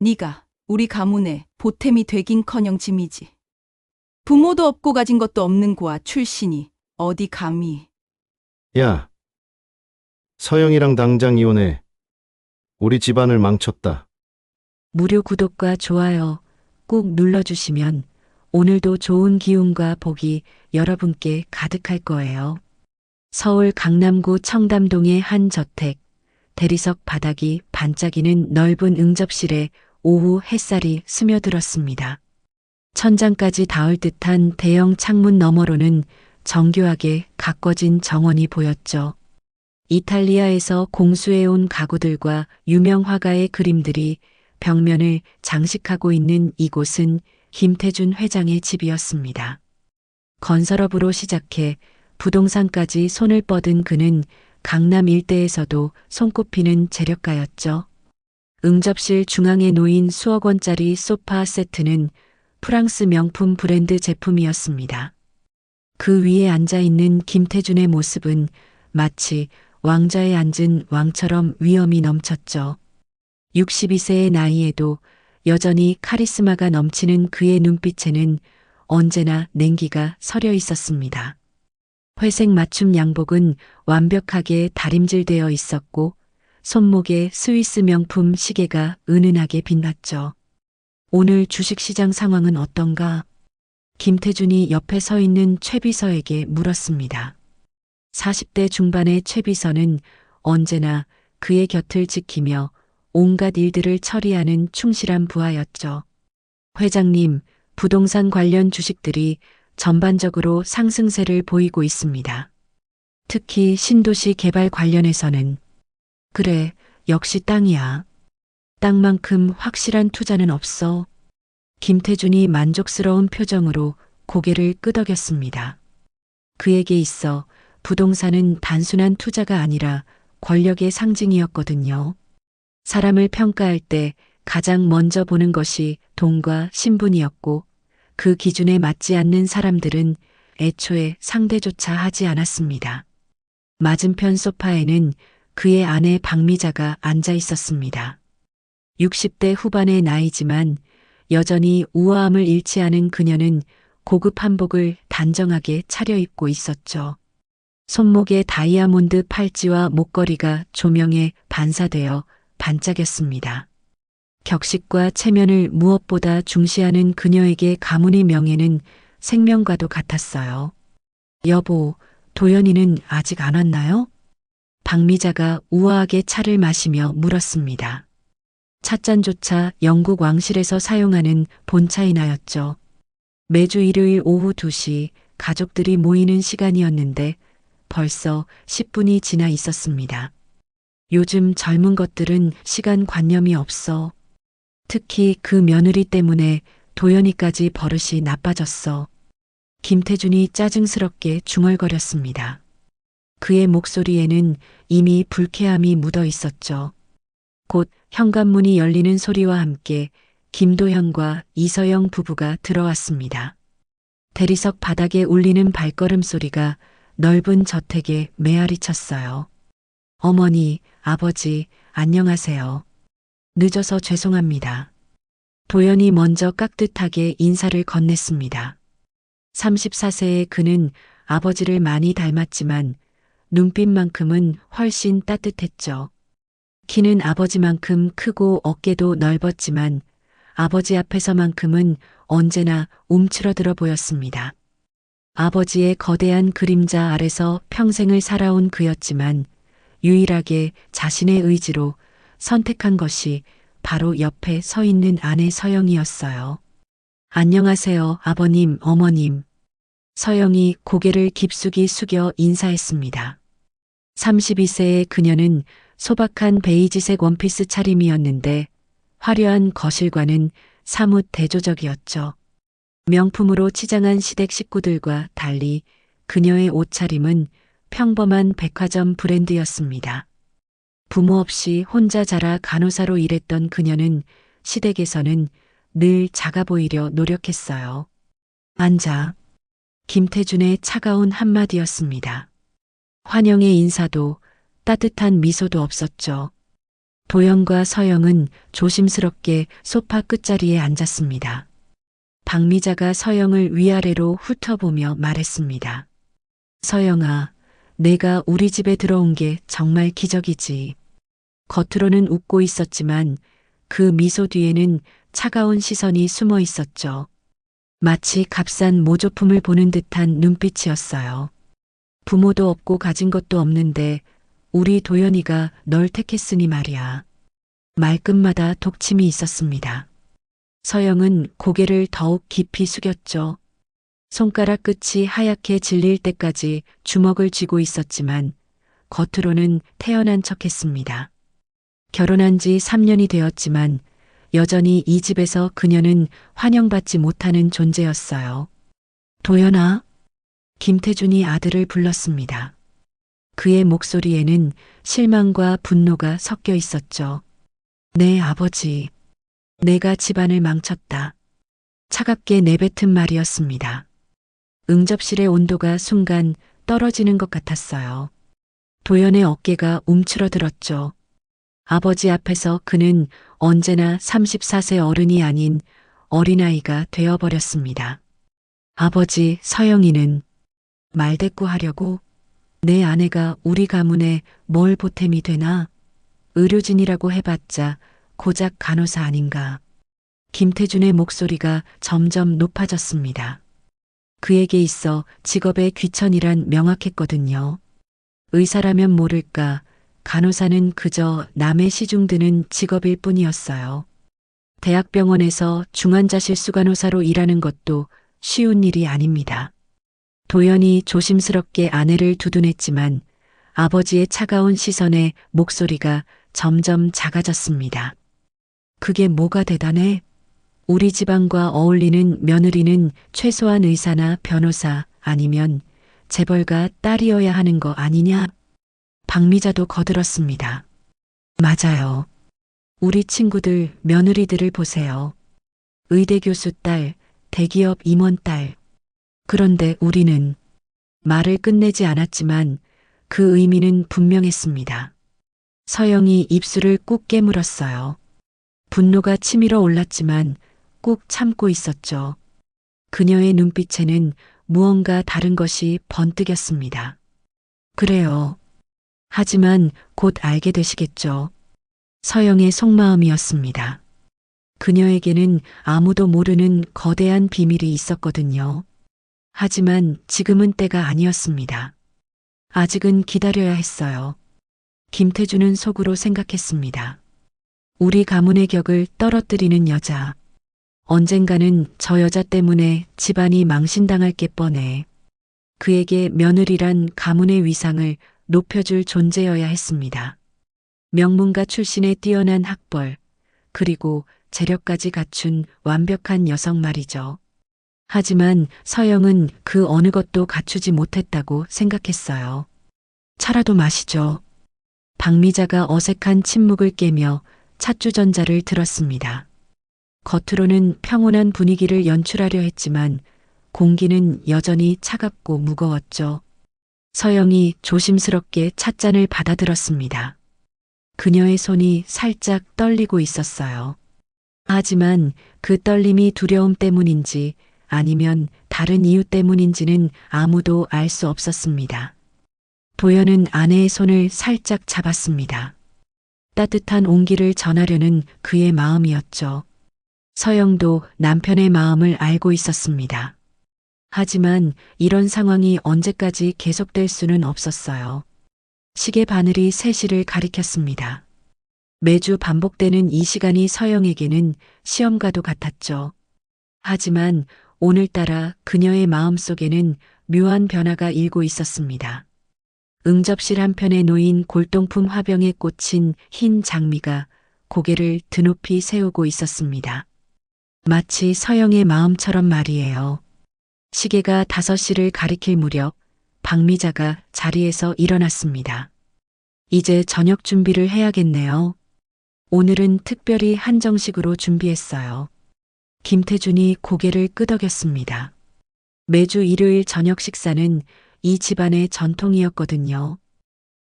네가 우리 가문의 보탬이 되긴커녕 짐이지. 부모도 없고 가진 것도 없는 고아 출신이 어디 감히. 야, 서영이랑 당장 이혼해. 우리 집안을 망쳤다. 무료 구독과 좋아요 꾹 눌러주시면 오늘도 좋은 기운과 복이 여러분께 가득할 거예요. 서울 강남구 청담동의 한 저택, 대리석 바닥이 반짝이는 넓은 응접실에 오후 햇살이 스며들었습니다. 천장까지 닿을 듯한 대형 창문 너머로는 정교하게 가꿔진 정원이 보였죠. 이탈리아에서 공수해온 가구들과 유명 화가의 그림들이 벽면을 장식하고 있는 이곳은 김태준 회장의 집이었습니다. 건설업으로 시작해 부동산까지 손을 뻗은 그는 강남 일대에서도 손꼽히는 재력가였죠. 응접실 중앙에 놓인 수억 원짜리 소파 세트는 프랑스 명품 브랜드 제품이었습니다. 그 위에 앉아 있는 김태준의 모습은 마치 왕좌에 앉은 왕처럼 위엄이 넘쳤죠. 62세의 나이에도 여전히 카리스마가 넘치는 그의 눈빛에는 언제나 냉기가 서려 있었습니다. 회색 맞춤 양복은 완벽하게 다림질되어 있었고 손목에 스위스 명품 시계가 은은하게 빛났죠. 오늘 주식시장 상황은 어떤가? 김태준이 옆에 서 있는 최비서에게 물었습니다. 40대 중반의 최비서는 언제나 그의 곁을 지키며 온갖 일들을 처리하는 충실한 부하였죠. 회장님, 부동산 관련 주식들이 전반적으로 상승세를 보이고 있습니다. 특히 신도시 개발 관련해서는 그래, 역시 땅이야. 땅만큼 확실한 투자는 없어. 김태준이 만족스러운 표정으로 고개를 끄덕였습니다. 그에게 있어 부동산은 단순한 투자가 아니라 권력의 상징이었거든요. 사람을 평가할 때 가장 먼저 보는 것이 돈과 신분이었고 그 기준에 맞지 않는 사람들은 애초에 상대조차 하지 않았습니다. 맞은편 소파에는 그의 아내 박미자가 앉아 있었습니다. 60대 후반의 나이지만 여전히 우아함을 잃지 않은 그녀는 고급 한복을 단정하게 차려입고 있었죠. 손목에 다이아몬드 팔찌와 목걸이가 조명에 반사되어 반짝였습니다. 격식과 체면을 무엇보다 중시하는 그녀에게 가문의 명예는 생명과도 같았어요. 여보, 도연이는 아직 안 왔나요? 박미자가 우아하게 차를 마시며 물었습니다. 찻잔조차 영국 왕실에서 사용하는 본차이나였죠. 매주 일요일 오후 2시 가족들이 모이는 시간이었는데 벌써 10분이 지나 있었습니다. 요즘 젊은 것들은 시간 관념이 없어. 특히 그 며느리 때문에 도연이까지 버릇이 나빠졌어. 김태준이 짜증스럽게 중얼거렸습니다. 그의 목소리에는 이미 불쾌함이 묻어 있었죠. 곧 현관문이 열리는 소리와 함께 김도현과 이서영 부부가 들어왔습니다. 대리석 바닥에 울리는 발걸음 소리가 넓은 저택에 메아리 쳤어요. 어머니, 아버지, 안녕하세요. 늦어서 죄송합니다. 도연이 먼저 깍듯하게 인사를 건넸습니다. 34세의 그는 아버지를 많이 닮았지만 눈빛만큼은 훨씬 따뜻했죠. 키는 아버지만큼 크고 어깨도 넓었지만 아버지 앞에서만큼은 언제나 움츠러들어 보였습니다. 아버지의 거대한 그림자 아래서 평생을 살아온 그였지만 유일하게 자신의 의지로 선택한 것이 바로 옆에 서 있는 아내 서영이었어요. 안녕하세요, 아버님, 어머님. 서영이 고개를 깊숙이 숙여 인사했습니다. 32세의 그녀는 소박한 베이지색 원피스 차림이었는데 화려한 거실과는 사뭇 대조적이었죠. 명품으로 치장한 시댁 식구들과 달리 그녀의 옷차림은 평범한 백화점 브랜드였습니다. 부모 없이 혼자 자라 간호사로 일했던 그녀는 시댁에서는 늘 작아 보이려 노력했어요. 앉아. 김태준의 차가운 한마디였습니다. 환영의 인사도 따뜻한 미소도 없었죠. 도연과 서영은 조심스럽게 소파 끝자리에 앉았습니다. 박미자가 서영을 위아래로 훑어보며 말했습니다. 서영아, 내가 우리 집에 들어온 게 정말 기적이지. 겉으로는 웃고 있었지만 그 미소 뒤에는 차가운 시선이 숨어 있었죠. 마치 값싼 모조품을 보는 듯한 눈빛이었어요. 부모도 없고 가진 것도 없는데 우리 도연이가 널 택했으니 말이야. 말끝마다 독침이 있었습니다. 서영은 고개를 더욱 깊이 숙였죠. 손가락 끝이 하얗게 질릴 때까지 주먹을 쥐고 있었지만 겉으로는 태연한 척했습니다. 결혼한 지 3년이 되었지만 여전히 이 집에서 그녀는 환영받지 못하는 존재였어요. 도연아, 김태준이 아들을 불렀습니다. 그의 목소리에는 실망과 분노가 섞여 있었죠. 네, 아버지. 내가 집안을 망쳤다. 차갑게 내뱉은 말이었습니다. 응접실의 온도가 순간 떨어지는 것 같았어요. 도연의 어깨가 움츠러들었죠. 아버지 앞에서 그는 언제나 34세 어른이 아닌 어린아이가 되어버렸습니다. 아버지, 서영이는 말대꾸하려고 내 아내가 우리 가문에 뭘 보탬이 되나? 의료진이라고 해봤자 고작 간호사 아닌가. 김태준의 목소리가 점점 높아졌습니다. 그에게 있어 직업의 귀천이란 명확했거든요. 의사라면 모를까 간호사는 그저 남의 시중 드는 직업일 뿐이었어요. 대학병원에서 중환자실 수간호사로 일하는 것도 쉬운 일이 아닙니다. 도연이 조심스럽게 아내를 두둔했지만 아버지의 차가운 시선에 목소리가 점점 작아졌습니다. 그게 뭐가 대단해? 우리 집안과 어울리는 며느리는 최소한 의사나 변호사 아니면 재벌가 딸이어야 하는 거 아니냐? 박미자도 거들었습니다. 맞아요. 우리 친구들 며느리들을 보세요. 의대 교수 딸, 대기업 임원 딸. 그런데 우리는 말을 끝내지 않았지만 그 의미는 분명했습니다. 서영이 입술을 꾹 깨물었어요. 분노가 치밀어 올랐지만 꾹 참고 있었죠. 그녀의 눈빛에는 무언가 다른 것이 번뜩였습니다. 그래요. 하지만 곧 알게 되시겠죠. 서영의 속마음이었습니다. 그녀에게는 아무도 모르는 거대한 비밀이 있었거든요. 하지만 지금은 때가 아니었습니다. 아직은 기다려야 했어요. 김태준은 속으로 생각했습니다. 우리 가문의 격을 떨어뜨리는 여자. 언젠가는 저 여자 때문에 집안이 망신당할 게 뻔해. 그에게 며느리란 가문의 위상을 높여줄 존재여야 했습니다. 명문가 출신의 뛰어난 학벌, 그리고 재력까지 갖춘 완벽한 여성 말이죠. 하지만 서영은 그 어느 것도 갖추지 못했다고 생각했어요. 차라도 마시죠. 박미자가 어색한 침묵을 깨며 찻주전자를 들었습니다. 겉으로는 평온한 분위기를 연출하려 했지만 공기는 여전히 차갑고 무거웠죠. 서영이 조심스럽게 찻잔을 받아들었습니다. 그녀의 손이 살짝 떨리고 있었어요. 하지만 그 떨림이 두려움 때문인지 아니면 다른 이유 때문인지는 아무도 알 수 없었습니다. 도연은 아내의 손을 살짝 잡았습니다. 따뜻한 온기를 전하려는 그의 마음이었죠. 서영도 남편의 마음을 알고 있었습니다. 하지만 이런 상황이 언제까지 계속될 수는 없었어요. 시계 바늘이 3시를 가리켰습니다. 매주 반복되는 이 시간이 서영에게는 시험과도 같았죠. 하지만 오늘따라 그녀의 마음속에는 묘한 변화가 일고 있었습니다. 응접실 한편에 놓인 골동품 화병에 꽂힌 흰 장미가 고개를 드높이 세우고 있었습니다. 마치 서영의 마음처럼 말이에요. 시계가 5시를 가리킬 무렵 박미자가 자리에서 일어났습니다. 이제 저녁 준비를 해야겠네요. 오늘은 특별히 한정식으로 준비했어요. 김태준이 고개를 끄덕였습니다. 매주 일요일 저녁 식사는 이 집안의 전통이었거든요.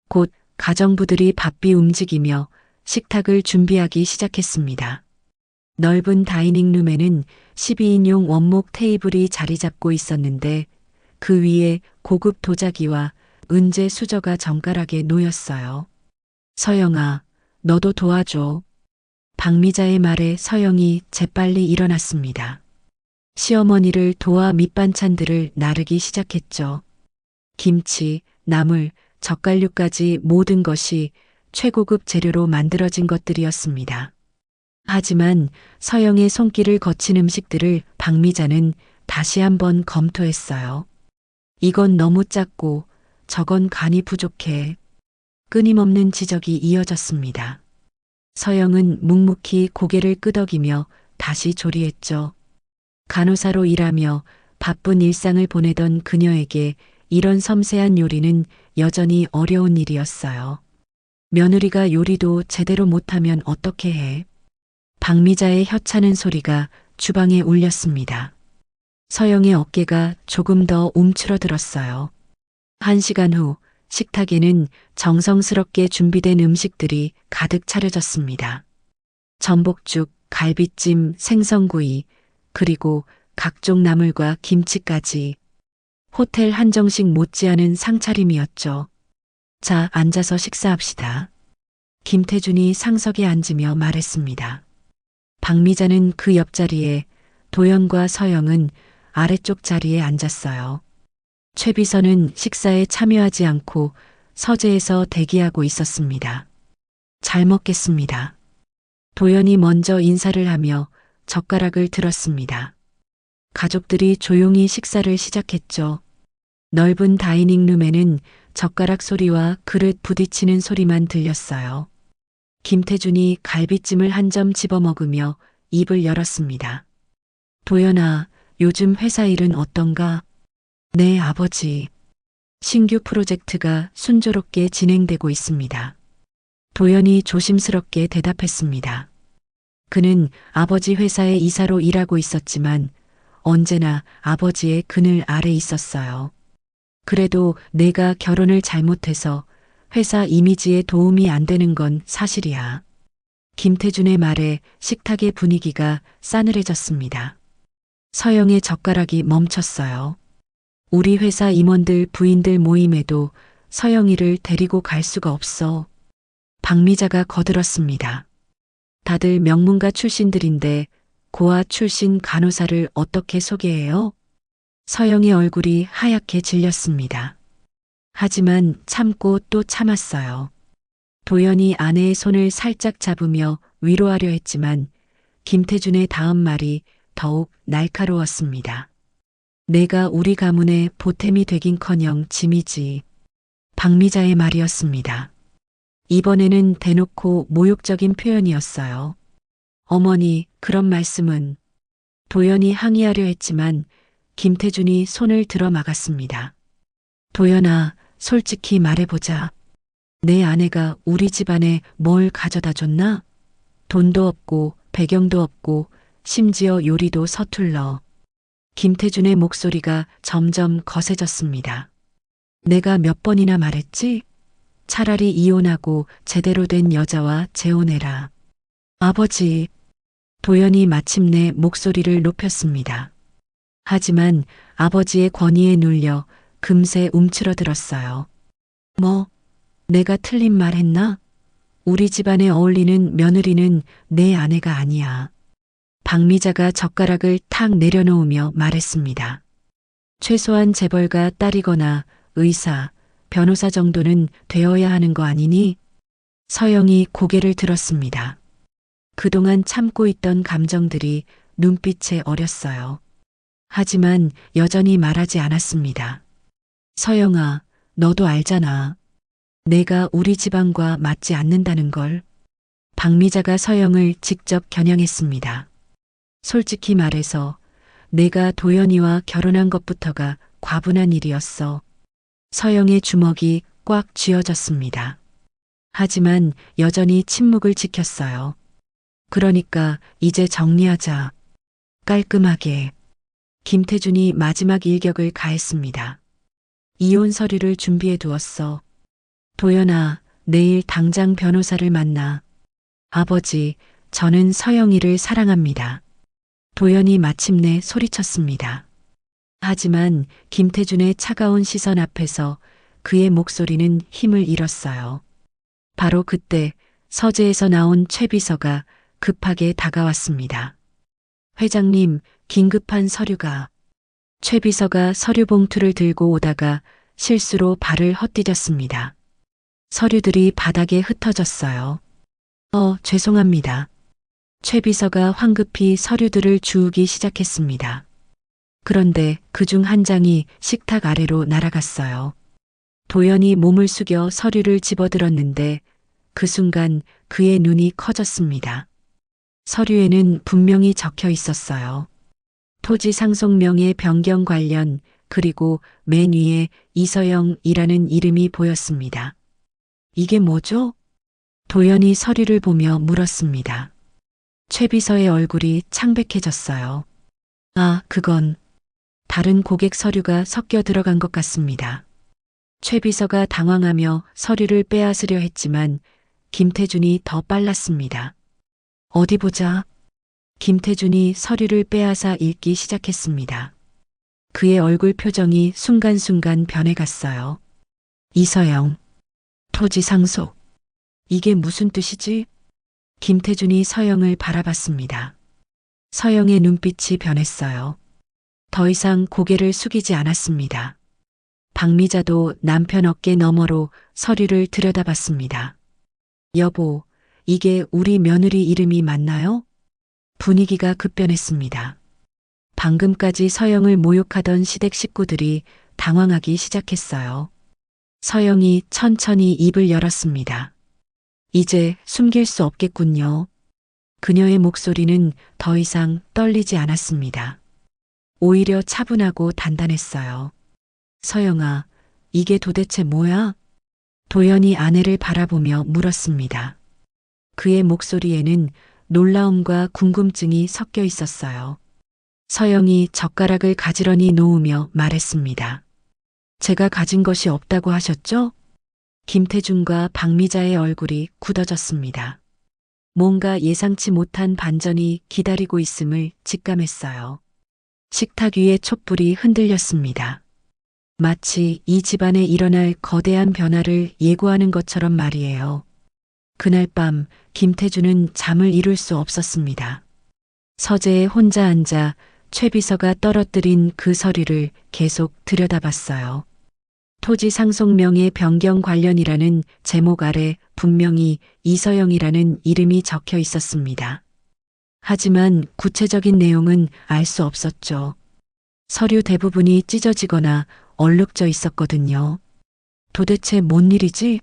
곧 가정부들이 바삐 움직이며 식탁을 준비하기 시작했습니다. 넓은 다이닝룸에는 12인용 원목 테이블이 자리 잡고 있었는데 그 위에 고급 도자기와 은재 수저가 정갈하게 놓였어요. 서영아, 너도 도와줘. 박미자의 말에 서영이 재빨리 일어났습니다. 시어머니를 도와 밑반찬들을 나르기 시작했죠. 김치, 나물, 젓갈류까지 모든 것이 최고급 재료로 만들어진 것들이었습니다. 하지만 서영의 손길을 거친 음식들을 박미자는 다시 한번 검토했어요. 이건 너무 작고 저건 간이 부족해. 끊임없는 지적이 이어졌습니다. 서영은 묵묵히 고개를 끄덕이며 다시 조리했죠. 간호사로 일하며 바쁜 일상을 보내던 그녀에게 이런 섬세한 요리는 여전히 어려운 일이었어요. 며느리가 요리도 제대로 못하면 어떻게 해? 박미자의 혀차는 소리가 주방에 울렸습니다. 서영의 어깨가 조금 더 움츠러들었어요. 1시간 후 식탁에는 정성스럽게 준비된 음식들이 가득 차려졌습니다. 전복죽, 갈비찜, 생선구이, 그리고 각종 나물과 김치까지. 호텔 한정식 못지않은 상차림이었죠. 자, 앉아서 식사합시다. 김태준이 상석에 앉으며 말했습니다. 박미자는 그 옆자리에, 도연과 서영은 아래쪽 자리에 앉았어요. 최비서는 식사에 참여하지 않고 서재에서 대기하고 있었습니다. 잘 먹겠습니다. 도연이 먼저 인사를 하며 젓가락을 들었습니다. 가족들이 조용히 식사를 시작했죠. 넓은 다이닝룸에는 젓가락 소리와 그릇 부딪히는 소리만 들렸어요. 김태준이 갈비찜을 한 점 집어먹으며 입을 열었습니다. 도연아, 요즘 회사 일은 어떤가? 네, 아버지. 신규 프로젝트가 순조롭게 진행되고 있습니다. 도연이 조심스럽게 대답했습니다. 그는 아버지 회사의 이사로 일하고 있었지만 언제나 아버지의 그늘 아래 있었어요. 그래도 내가 결혼을 잘못해서 회사 이미지에 도움이 안 되는 건 사실이야. 김태준의 말에 식탁의 분위기가 싸늘해졌습니다. 서영의 젓가락이 멈췄어요. 우리 회사 임원들 부인들 모임에도 서영이를 데리고 갈 수가 없어. 박미자가 거들었습니다. 다들 명문가 출신들인데 고아 출신 간호사를 어떻게 소개해요? 서영의 얼굴이 하얗게 질렸습니다. 하지만 참고 또 참았어요. 도연이 아내의 손을 살짝 잡으며 위로하려 했지만 김태준의 다음 말이 더욱 날카로웠습니다. 내가 우리 가문의 보탬이 되긴커녕 짐이지. 박미자의 말이었습니다. 이번에는 대놓고 모욕적인 표현이었어요. 어머니, 그런 말씀은. 도연이 항의하려 했지만 김태준이 손을 들어 막았습니다. 도연아, 솔직히 말해보자. 내 아내가 우리 집안에 뭘 가져다 줬나? 돈도 없고 배경도 없고 심지어 요리도 서툴러. 김태준의 목소리가 점점 거세졌습니다. 내가 몇 번이나 말했지? 차라리 이혼하고 제대로 된 여자와 재혼해라. 아버지. 도연이 마침내 목소리를 높였습니다. 하지만 아버지의 권위에 눌려 금세 움츠러들었어요. 뭐, 내가 틀린 말 했나? 우리 집안에 어울리는 며느리는 내 아내가 아니야. 박미자가 젓가락을 탁 내려놓으며 말했습니다. 최소한 재벌가 딸이거나 의사, 변호사 정도는 되어야 하는 거 아니니? 서영이 고개를 들었습니다. 그동안 참고 있던 감정들이 눈빛에 어렸어요. 하지만 여전히 말하지 않았습니다. 서영아, 너도 알잖아. 내가 우리 집안과 맞지 않는다는 걸. 박미자가 서영을 직접 겨냥했습니다. 솔직히 말해서 내가 도연이와 결혼한 것부터가 과분한 일이었어. 서영의 주먹이 꽉 쥐어졌습니다. 하지만 여전히 침묵을 지켰어요. 그러니까 이제 정리하자. 깔끔하게. 김태준이 마지막 일격을 가했습니다. 이혼 서류를 준비해 두었어. 도연아, 내일 당장 변호사를 만나. 아버지, 저는 서영이를 사랑합니다. 도연이 마침내 소리쳤습니다. 하지만 김태준의 차가운 시선 앞에서 그의 목소리는 힘을 잃었어요. 바로 그때 서재에서 나온 최 비서가 급하게 다가왔습니다. 회장님, 긴급한 서류가. 최 비서가 서류 봉투를 들고 오다가 실수로 발을 헛디뎠습니다. 서류들이 바닥에 흩어졌어요. 죄송합니다. 최 비서가 황급히 서류들을 주우기 시작했습니다. 그런데 그중 한 장이 식탁 아래로 날아갔어요. 도연이 몸을 숙여 서류를 집어들었는데 그 순간 그의 눈이 커졌습니다. 서류에는 분명히 적혀 있었어요. 토지 상속 명의 변경 관련, 그리고 맨 위에 이서영이라는 이름이 보였습니다. 이게 뭐죠? 도연이 서류를 보며 물었습니다. 최 비서의 얼굴이 창백해졌어요. 그건 다른 고객 서류가 섞여 들어간 것 같습니다. 최 비서가 당황하며 서류를 빼앗으려 했지만 김태준이 더 빨랐습니다. 어디 보자. 김태준이 서류를 빼앗아 읽기 시작했습니다. 그의 얼굴 표정이 순간순간 변해갔어요. 이서영, 토지 상속. 이게 무슨 뜻이지? 김태준이 서영을 바라봤습니다. 서영의 눈빛이 변했어요. 더 이상 고개를 숙이지 않았습니다. 박미자도 남편 어깨 너머로 서류를 들여다봤습니다. 여보, 이게 우리 며느리 이름이 맞나요? 분위기가 급변했습니다. 방금까지 서영을 모욕하던 시댁 식구들이 당황하기 시작했어요. 서영이 천천히 입을 열었습니다. 이제 숨길 수 없겠군요. 그녀의 목소리는 더 이상 떨리지 않았습니다. 오히려 차분하고 단단했어요. 서영아, 이게 도대체 뭐야? 도연이 아내를 바라보며 물었습니다. 그의 목소리에는 놀라움과 궁금증이 섞여 있었어요. 서영이 젓가락을 가지런히 놓으며 말했습니다. 제가 가진 것이 없다고 하셨죠? 김태준과 박미자의 얼굴이 굳어졌습니다. 뭔가 예상치 못한 반전이 기다리고 있음을 직감했어요. 식탁 위의 촛불이 흔들렸습니다. 마치 이 집안에 일어날 거대한 변화를 예고하는 것처럼 말이에요. 그날 밤 김태준은 잠을 이룰 수 없었습니다. 서재에 혼자 앉아 최 비서가 떨어뜨린 그 서류를 계속 들여다봤어요. 토지 상속 명의 변경 관련이라는 제목 아래 분명히 이서영이라는 이름이 적혀 있었습니다. 하지만 구체적인 내용은 알 수 없었죠. 서류 대부분이 찢어지거나 얼룩져 있었거든요. 도대체 뭔 일이지?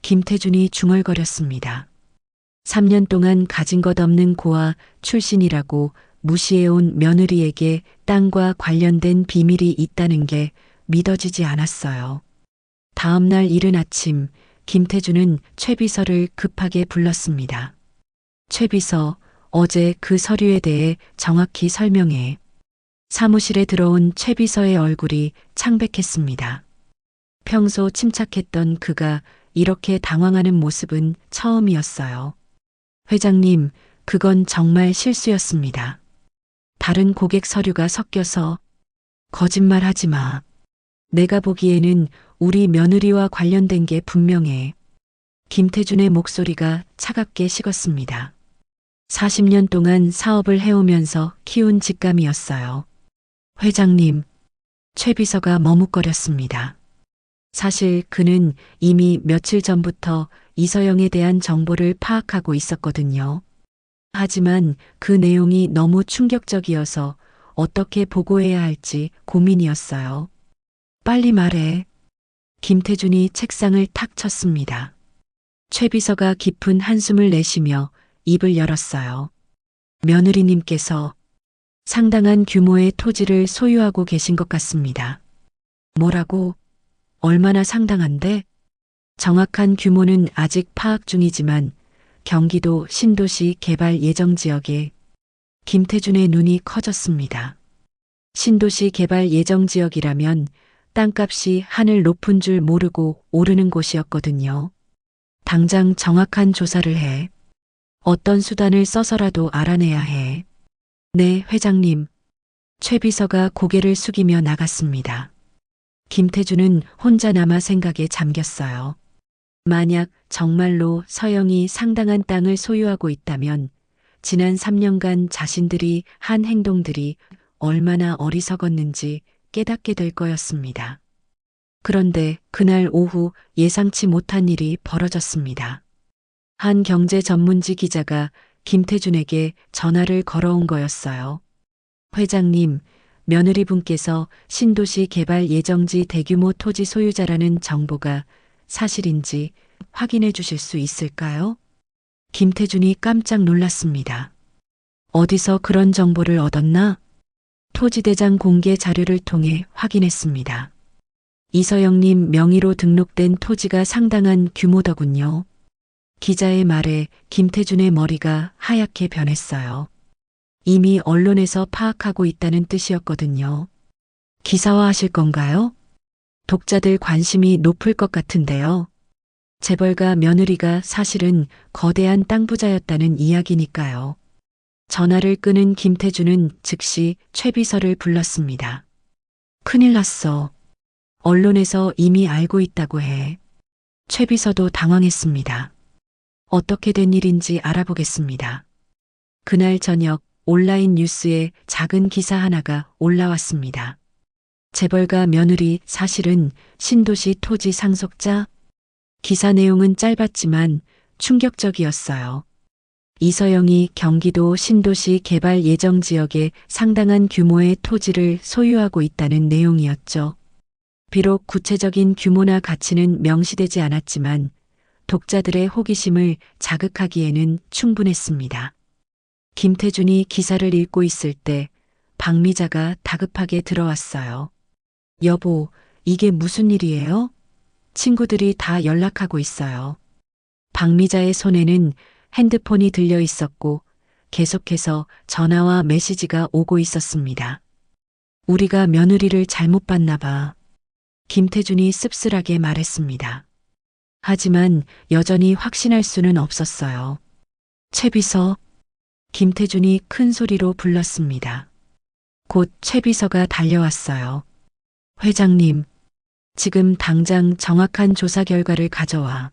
김태준이 중얼거렸습니다. 3년 동안 가진 것 없는 고아 출신이라고 무시해온 며느리에게 땅과 관련된 비밀이 있다는 게 믿어지지 않았어요. 다음 날 이른 아침, 김태준은 최 비서를 급하게 불렀습니다. 최 비서, 어제 그 서류에 대해 정확히 설명해. 사무실에 들어온 최 비서의 얼굴이 창백했습니다. 평소 침착했던 그가 이렇게 당황하는 모습은 처음이었어요. 회장님, 그건 정말 실수였습니다. 다른 고객 서류가 섞여서. 거짓말하지 마. 내가 보기에는 우리 며느리와 관련된 게 분명해. 김태준의 목소리가 차갑게 식었습니다. 40년 동안 사업을 해오면서 키운 직감이었어요. 회장님, 최 비서가 머뭇거렸습니다. 사실 그는 이미 며칠 전부터 이서영에 대한 정보를 파악하고 있었거든요. 하지만 그 내용이 너무 충격적이어서 어떻게 보고해야 할지 고민이었어요. 빨리 말해. 김태준이 책상을 탁 쳤습니다. 최 비서가 깊은 한숨을 내쉬며 입을 열었어요. 며느리님께서 상당한 규모의 토지를 소유하고 계신 것 같습니다. 뭐라고? 얼마나 상당한데? 정확한 규모는 아직 파악 중이지만 경기도 신도시 개발 예정 지역에. 김태준의 눈이 커졌습니다. 신도시 개발 예정 지역이라면 땅값이 하늘 높은 줄 모르고 오르는 곳이었거든요. 당장 정확한 조사를 해. 어떤 수단을 써서라도 알아내야 해. 네, 회장님. 최 비서가 고개를 숙이며 나갔습니다. 김태준은 혼자 남아 생각에 잠겼어요. 만약 정말로 서영이 상당한 땅을 소유하고 있다면 지난 3년간 자신들이 한 행동들이 얼마나 어리석었는지 깨닫게 될 거였습니다. 그런데 그날 오후 예상치 못한 일이 벌어졌습니다. 한 경제 전문지 기자가 김태준에게 전화를 걸어온 거였어요. 회장님, 며느리분께서 신도시 개발 예정지 대규모 토지 소유자라는 정보가 사실인지 확인해 주실 수 있을까요? 김태준이 깜짝 놀랐습니다. 어디서 그런 정보를 얻었나? 토지대장 공개 자료를 통해 확인했습니다. 이서영님 명의로 등록된 토지가 상당한 규모더군요. 기자의 말에 김태준의 머리가 하얗게 변했어요. 이미 언론에서 파악하고 있다는 뜻이었거든요. 기사화하실 건가요? 독자들 관심이 높을 것 같은데요. 재벌가 며느리가 사실은 거대한 땅 부자였다는 이야기니까요. 전화를 끊은 김태준은 즉시 최 비서를 불렀습니다. 큰일 났어. 언론에서 이미 알고 있다고 해. 최 비서도 당황했습니다. 어떻게 된 일인지 알아보겠습니다. 그날 저녁 온라인 뉴스에 작은 기사 하나가 올라왔습니다. 재벌가 며느리 사실은 신도시 토지 상속자? 기사 내용은 짧았지만 충격적이었어요. 이서영이 경기도 신도시 개발 예정 지역에 상당한 규모의 토지를 소유하고 있다는 내용이었죠. 비록 구체적인 규모나 가치는 명시되지 않았지만 독자들의 호기심을 자극하기에는 충분했습니다. 김태준이 기사를 읽고 있을 때 박미자가 다급하게 들어왔어요. 여보, 이게 무슨 일이에요? 친구들이 다 연락하고 있어요. 박미자의 손에는 핸드폰이 들려 있었고 계속해서 전화와 메시지가 오고 있었습니다. 우리가 며느리를 잘못 봤나 봐. 김태준이 씁쓸하게 말했습니다. 하지만 여전히 확신할 수는 없었어요. 최 비서. 김태준이 큰 소리로 불렀습니다. 곧 최 비서가 달려왔어요. 회장님, 지금 당장 정확한 조사 결과를 가져와.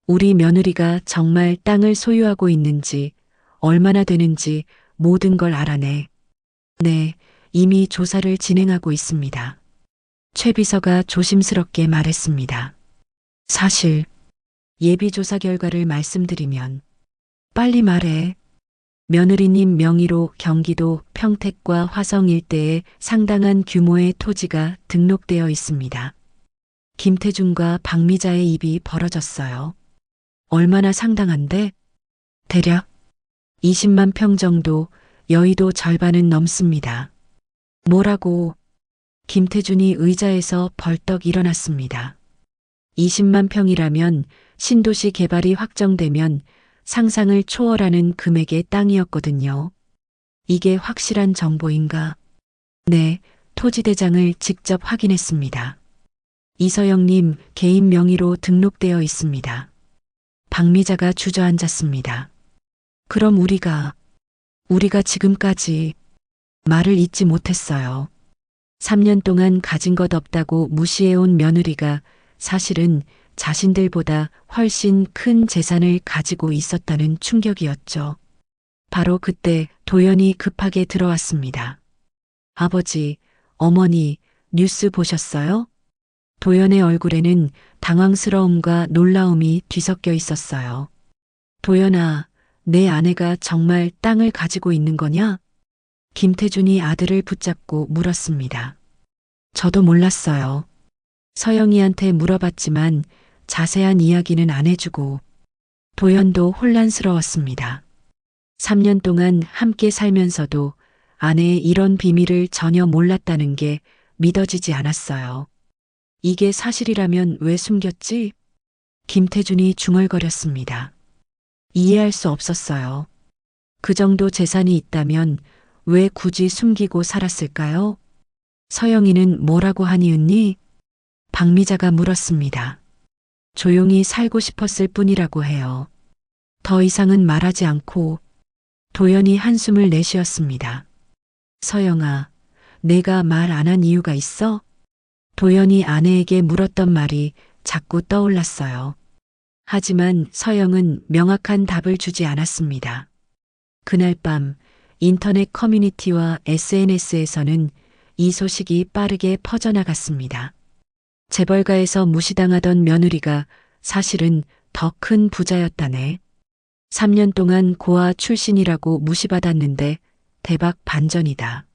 우리 며느리가 정말 땅을 소유하고 있는지, 얼마나 되는지 모든 걸 알아내. 네, 이미 조사를 진행하고 있습니다. 최 비서가 조심스럽게 말했습니다. 사실, 예비조사 결과를 말씀드리면, 빨리 말해. 며느리님 명의로 경기도 평택과 화성 일대에 상당한 규모의 토지가 등록되어 있습니다. 김태준과 박미자의 입이 벌어졌어요. 얼마나 상당한데? 대략 20만 평 정도, 여의도 절반은 넘습니다. 뭐라고? 김태준이 의자에서 벌떡 일어났습니다. 20만 평이라면 신도시 개발이 확정되면 상상을 초월하는 금액의 땅이었거든요. 이게 확실한 정보인가? 네, 토지대장을 직접 확인했습니다. 이서영님 개인 명의로 등록되어 있습니다. 박미자가 주저앉았습니다. 그럼 우리가 지금까지 말을 잇지 못했어요. 3년 동안 가진 것 없다고 무시해온 며느리가 사실은 자신들보다 훨씬 큰 재산을 가지고 있었다는 충격이었죠. 바로 그때 도연이 급하게 들어왔습니다. 아버지, 어머니, 뉴스 보셨어요? 도연의 얼굴에는 당황스러움과 놀라움이 뒤섞여 있었어요. 도연아, 내 아내가 정말 땅을 가지고 있는 거냐? 김태준이 아들을 붙잡고 물었습니다. 저도 몰랐어요. 서영이한테 물어봤지만 자세한 이야기는 안 해주고. 도연도 혼란스러웠습니다. 3년 동안 함께 살면서도 아내의 이런 비밀을 전혀 몰랐다는 게 믿어지지 않았어요. 이게 사실이라면 왜 숨겼지? 김태준이 중얼거렸습니다. 이해할 수 없었어요. 그 정도 재산이 있다면 왜 굳이 숨기고 살았을까요? 서영이는 뭐라고 하니은니? 박미자가 물었습니다. 조용히 살고 싶었을 뿐이라고 해요. 더 이상은 말하지 않고 도연이 한숨을 내쉬었습니다. 서영아, 내가 말 안 한 이유가 있어? 도연이 아내에게 물었던 말이 자꾸 떠올랐어요. 하지만 서영은 명확한 답을 주지 않았습니다. 그날 밤 인터넷 커뮤니티와 SNS에서는 이 소식이 빠르게 퍼져나갔습니다. 재벌가에서 무시당하던 며느리가 사실은 더 큰 부자였다네. 3년 동안 고아 출신이라고 무시받았는데 대박 반전이다.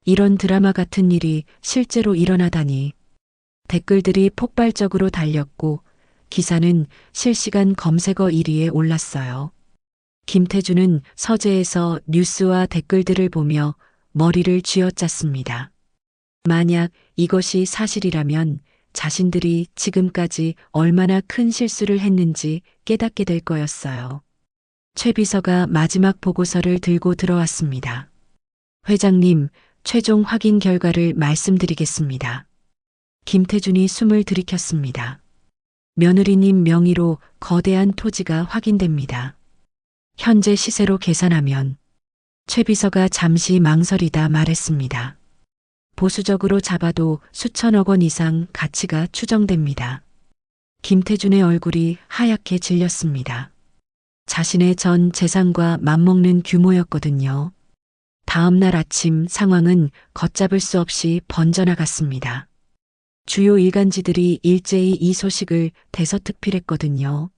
이런 드라마 같은 일이 실제로 일어나다니. 댓글들이 폭발적으로 달렸고 기사는 실시간 검색어 1위에 올랐어요. 김태주는 서재에서 뉴스와 댓글들을 보며 머리를 쥐어짰습니다. 만약 이것이 사실이라면 자신들이 지금까지 얼마나 큰 실수를 했는지 깨닫게 될 거였어요. 최 비서가 마지막 보고서를 들고 들어왔습니다. 회장님, 최종 확인 결과를 말씀드리겠습니다. 김태준이 숨을 들이켰습니다. 며느리님 명의로 거대한 토지가 확인됩니다. 현재 시세로 계산하면 최 비서가 잠시 망설이다 말했습니다. 보수적으로 잡아도 수천억 원 이상 가치가 추정됩니다. 김태준의 얼굴이 하얗게 질렸습니다. 자신의 전 재산과 맞먹는 규모였거든요. 다음 날 아침 상황은 걷잡을 수 없이 번져나갔습니다. 주요 일간지들이 일제히 이 소식을 대서특필했거든요.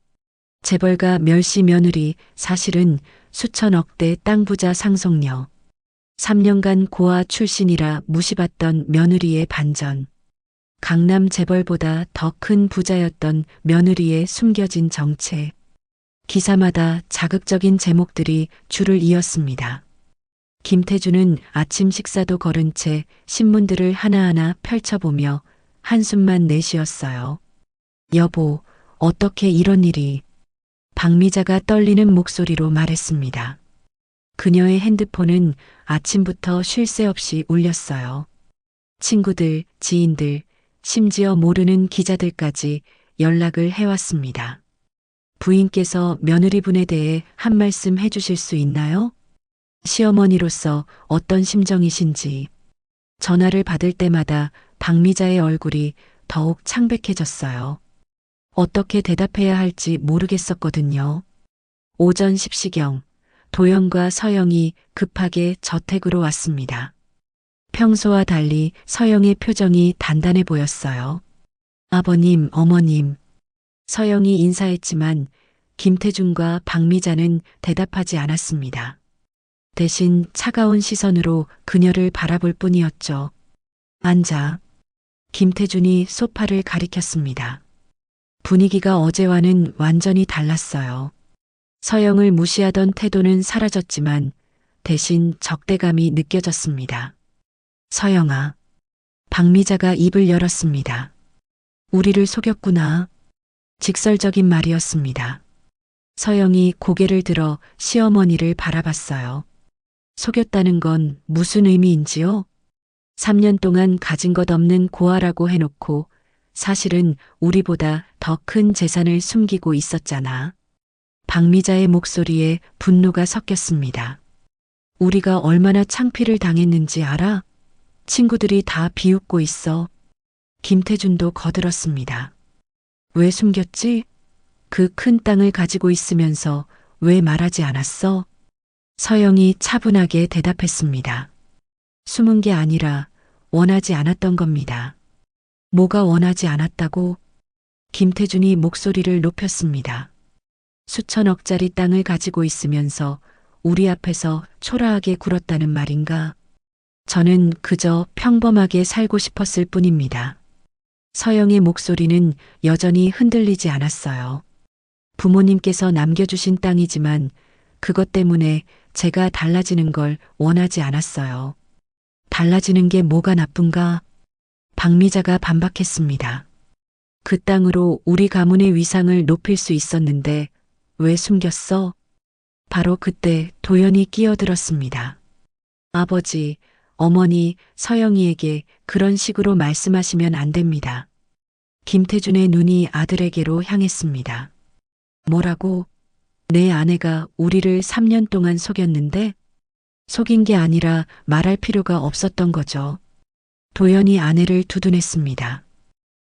재벌가 멸시 며느리 사실은 수천억대 땅 부자 상속녀. 3년간 고아 출신이라 무시받던 며느리의 반전. 강남 재벌보다 더 큰 부자였던 며느리의 숨겨진 정체. 기사마다 자극적인 제목들이 줄을 이었습니다. 김태주는 아침 식사도 거른 채 신문들을 하나하나 펼쳐보며 한숨만 내쉬었어요. 여보, 어떻게 이런 일이? 박미자가 떨리는 목소리로 말했습니다. 그녀의 핸드폰은 아침부터 쉴 새 없이 울렸어요. 친구들, 지인들, 심지어 모르는 기자들까지 연락을 해왔습니다. 부인께서 며느리분에 대해 한 말씀 해주실 수 있나요? 시어머니로서 어떤 심정이신지. 전화를 받을 때마다 박미자의 얼굴이 더욱 창백해졌어요. 어떻게 대답해야 할지 모르겠었거든요. 오전 10시경 도연과 서영이 급하게 저택으로 왔습니다. 평소와 달리 서영의 표정이 단단해 보였어요. 아버님, 어머님. 서영이 인사했지만 김태준과 박미자는 대답하지 않았습니다. 대신 차가운 시선으로 그녀를 바라볼 뿐이었죠. 앉아. 김태준이 소파를 가리켰습니다. 분위기가 어제와는 완전히 달랐어요. 서영을 무시하던 태도는 사라졌지만 대신 적대감이 느껴졌습니다. 서영아. 박미자가 입을 열었습니다. 우리를 속였구나. 직설적인 말이었습니다. 서영이 고개를 들어 시어머니를 바라봤어요. 속였다는 건 무슨 의미인지요? 3년 동안 가진 것 없는 고아라고 해놓고 사실은 우리보다 더 큰 재산을 숨기고 있었잖아. 박미자의 목소리에 분노가 섞였습니다. 우리가 얼마나 창피를 당했는지 알아? 친구들이 다 비웃고 있어. 김태준도 거들었습니다. 왜 숨겼지? 그 큰 땅을 가지고 있으면서 왜 말하지 않았어? 서영이 차분하게 대답했습니다. 숨은 게 아니라 원하지 않았던 겁니다. 뭐가 원하지 않았다고? 김태준이 목소리를 높였습니다. 수천억짜리 땅을 가지고 있으면서 우리 앞에서 초라하게 굴었다는 말인가? 저는 그저 평범하게 살고 싶었을 뿐입니다. 서영의 목소리는 여전히 흔들리지 않았어요. 부모님께서 남겨주신 땅이지만 그것 때문에 제가 달라지는 걸 원하지 않았어요. 달라지는 게 뭐가 나쁜가? 박미자가 반박했습니다. 그 땅으로 우리 가문의 위상을 높일 수 있었는데 왜 숨겼어? 바로 그때 도연이 끼어들었습니다. 아버지, 어머니, 서영이에게 그런 식으로 말씀하시면 안 됩니다. 김태준의 눈이 아들에게로 향했습니다. 뭐라고? 내 아내가 우리를 3년 동안 속였는데 속인 게 아니라 말할 필요가 없었던 거죠. 도연이 아내를 두둔했습니다.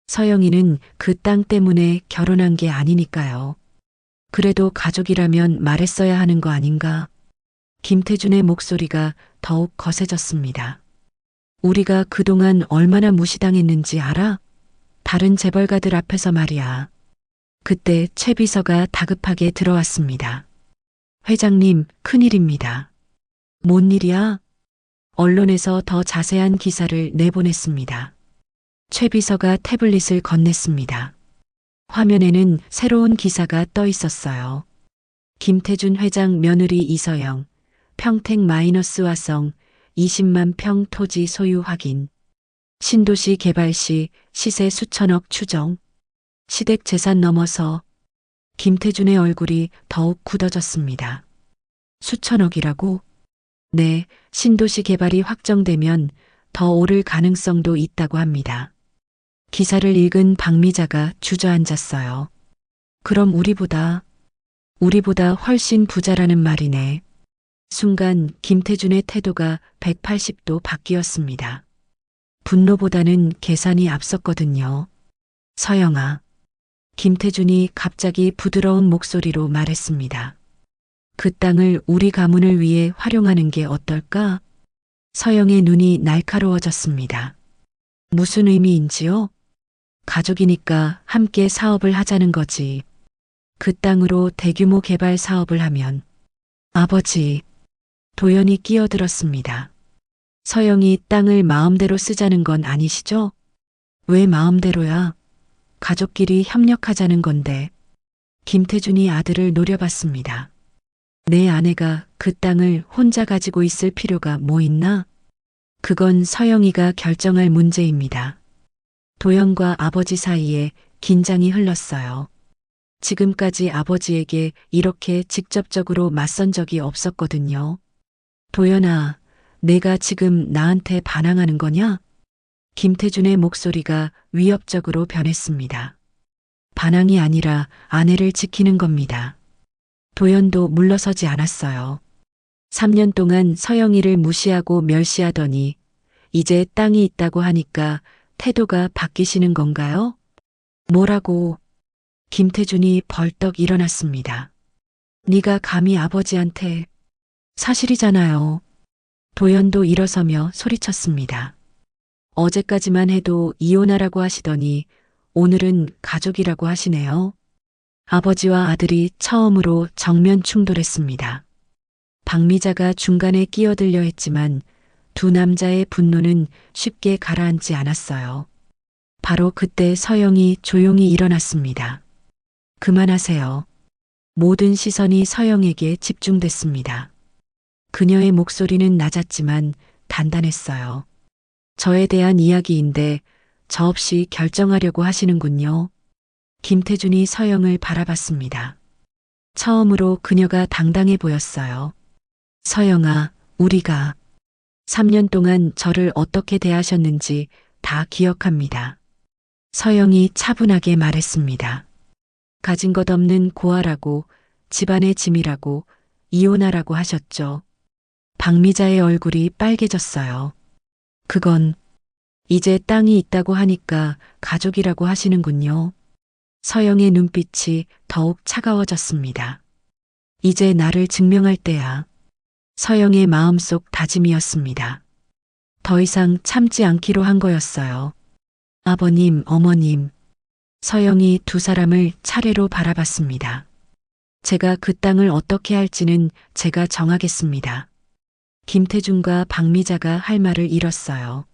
서영이는 그 땅 때문에 결혼한 게 아니니까요. 그래도 가족이라면 말했어야 하는 거 아닌가? 김태준의 목소리가 더욱 거세졌습니다. 우리가 그동안 얼마나 무시당했는지 알아? 다른 재벌가들 앞에서 말이야. 그때 최 비서가 다급하게 들어왔습니다. 회장님, 큰일입니다. 뭔 일이야? 언론에서 더 자세한 기사를 내보냈습니다. 최 비서가 태블릿을 건넸습니다. 화면에는 새로운 기사가 떠 있었어요. 김태준 회장 며느리 이서영, 평택 마이너스 화성 20만 평 토지 소유 확인. 신도시 개발 시 시세 수천억 추정. 시댁 재산 넘어서. 김태준의 얼굴이 더욱 굳어졌습니다. 수천억이라고? 네, 신도시 개발이 확정되면 더 오를 가능성도 있다고 합니다. 기사를 읽은 박미자가 주저앉았어요. 그럼 우리보다 훨씬 부자라는 말이네. 순간 김태준의 태도가 180도 바뀌었습니다. 분노보다는 계산이 앞섰거든요. 서영아. 김태준이 갑자기 부드러운 목소리로 말했습니다. 그 땅을 우리 가문을 위해 활용하는 게 어떨까? 서영의 눈이 날카로워졌습니다. 무슨 의미인지요? 가족이니까 함께 사업을 하자는 거지. 그 땅으로 대규모 개발 사업을 하면. 아버지. 도연이 끼어들었습니다. 서영이 땅을 마음대로 쓰자는 건 아니시죠? 왜 마음대로야? 가족끼리 협력하자는 건데. 김태준이 아들을 노려봤습니다. 내 아내가 그 땅을 혼자 가지고 있을 필요가 뭐 있나? 그건 서영이가 결정할 문제입니다. 도연과 아버지 사이에 긴장이 흘렀어요. 지금까지 아버지에게 이렇게 직접적으로 맞선 적이 없었거든요. 도연아, 내가 지금 나한테 반항하는 거냐? 김태준의 목소리가 위협적으로 변했습니다. 반항이 아니라 아내를 지키는 겁니다. 도연도 물러서지 않았어요. 3년 동안 서영이를 무시하고 멸시하더니 이제 땅이 있다고 하니까 태도가 바뀌시는 건가요? 뭐라고? 김태준이 벌떡 일어났습니다. 네가 감히 아버지한테. 사실이잖아요. 도연도 일어서며 소리쳤습니다. 어제까지만 해도 이혼하라고 하시더니 오늘은 가족이라고 하시네요. 아버지와 아들이 처음으로 정면 충돌했습니다. 박미자가 중간에 끼어들려 했지만 두 남자의 분노는 쉽게 가라앉지 않았어요. 바로 그때 서영이 조용히 일어났습니다. 그만하세요. 모든 시선이 서영에게 집중됐습니다. 그녀의 목소리는 낮았지만 단단했어요. 저에 대한 이야기인데 저 없이 결정하려고 하시는군요. 김태준이 서영을 바라봤습니다. 처음으로 그녀가 당당해 보였어요. 서영아, 우리가 3년 동안 저를 어떻게 대하셨는지 다 기억합니다. 서영이 차분하게 말했습니다. 가진 것 없는 고아라고, 집안의 짐이라고, 이혼하라고 하셨죠. 박미자의 얼굴이 빨개졌어요. 그건 이제 땅이 있다고 하니까 가족이라고 하시는군요. 서영의 눈빛이 더욱 차가워졌습니다. 이제 나를 증명할 때야. 서영의 마음속 다짐이었습니다. 더 이상 참지 않기로 한 거였어요. 아버님, 어머님. 서영이 두 사람을 차례로 바라봤습니다. 제가 그 땅을 어떻게 할지는 제가 정하겠습니다. 김태준과 박미자가 할 말을 잃었어요.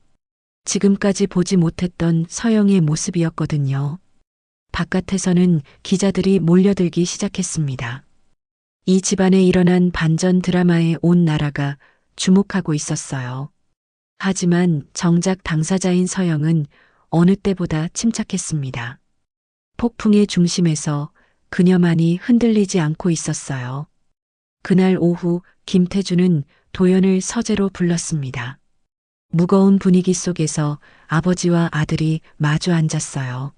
지금까지 보지 못했던 서영의 모습이었거든요. 바깥에서는 기자들이 몰려들기 시작했습니다. 이 집안에 일어난 반전 드라마에 온 나라가 주목하고 있었어요. 하지만 정작 당사자인 서영은 어느 때보다 침착했습니다. 폭풍의 중심에서 그녀만이 흔들리지 않고 있었어요. 그날 오후 김태준은 도연을 서재로 불렀습니다. 무거운 분위기 속에서 아버지와 아들이 마주 앉았어요.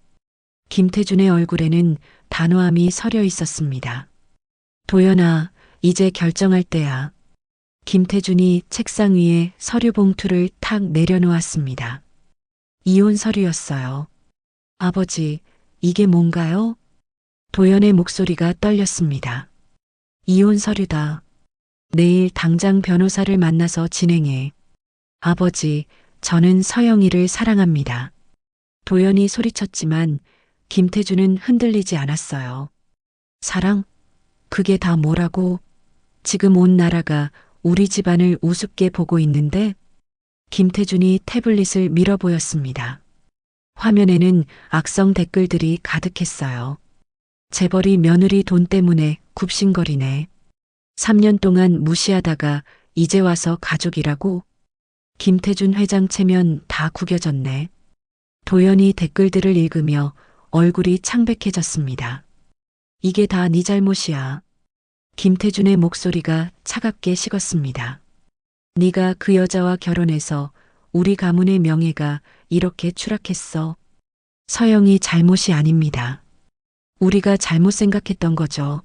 김태준의 얼굴에는 단호함이 서려 있었습니다. 도연아, 이제 결정할 때야. 김태준이 책상 위에 서류 봉투를 탁 내려놓았습니다. 이혼 서류였어요. 아버지, 이게 뭔가요? 도연의 목소리가 떨렸습니다. 이혼 서류다. 내일 당장 변호사를 만나서 진행해. 아버지, 저는 서영이를 사랑합니다. 도연이 소리쳤지만 김태준은 흔들리지 않았어요. 사랑? 그게 다 뭐라고? 지금 온 나라가 우리 집안을 우습게 보고 있는데? 김태준이 태블릿을 밀어 보였습니다. 화면에는 악성 댓글들이 가득했어요. 재벌이 며느리 돈 때문에 굽신거리네. 3년 동안 무시하다가 이제 와서 가족이라고? 김태준 회장 체면 다 구겨졌네. 도연이 댓글들을 읽으며 얼굴이 창백해졌습니다. 이게 다 네 잘못이야. 김태준의 목소리가 차갑게 식었습니다. 네가 그 여자와 결혼해서 우리 가문의 명예가 이렇게 추락했어. 서영이 잘못이 아닙니다. 우리가 잘못 생각했던 거죠.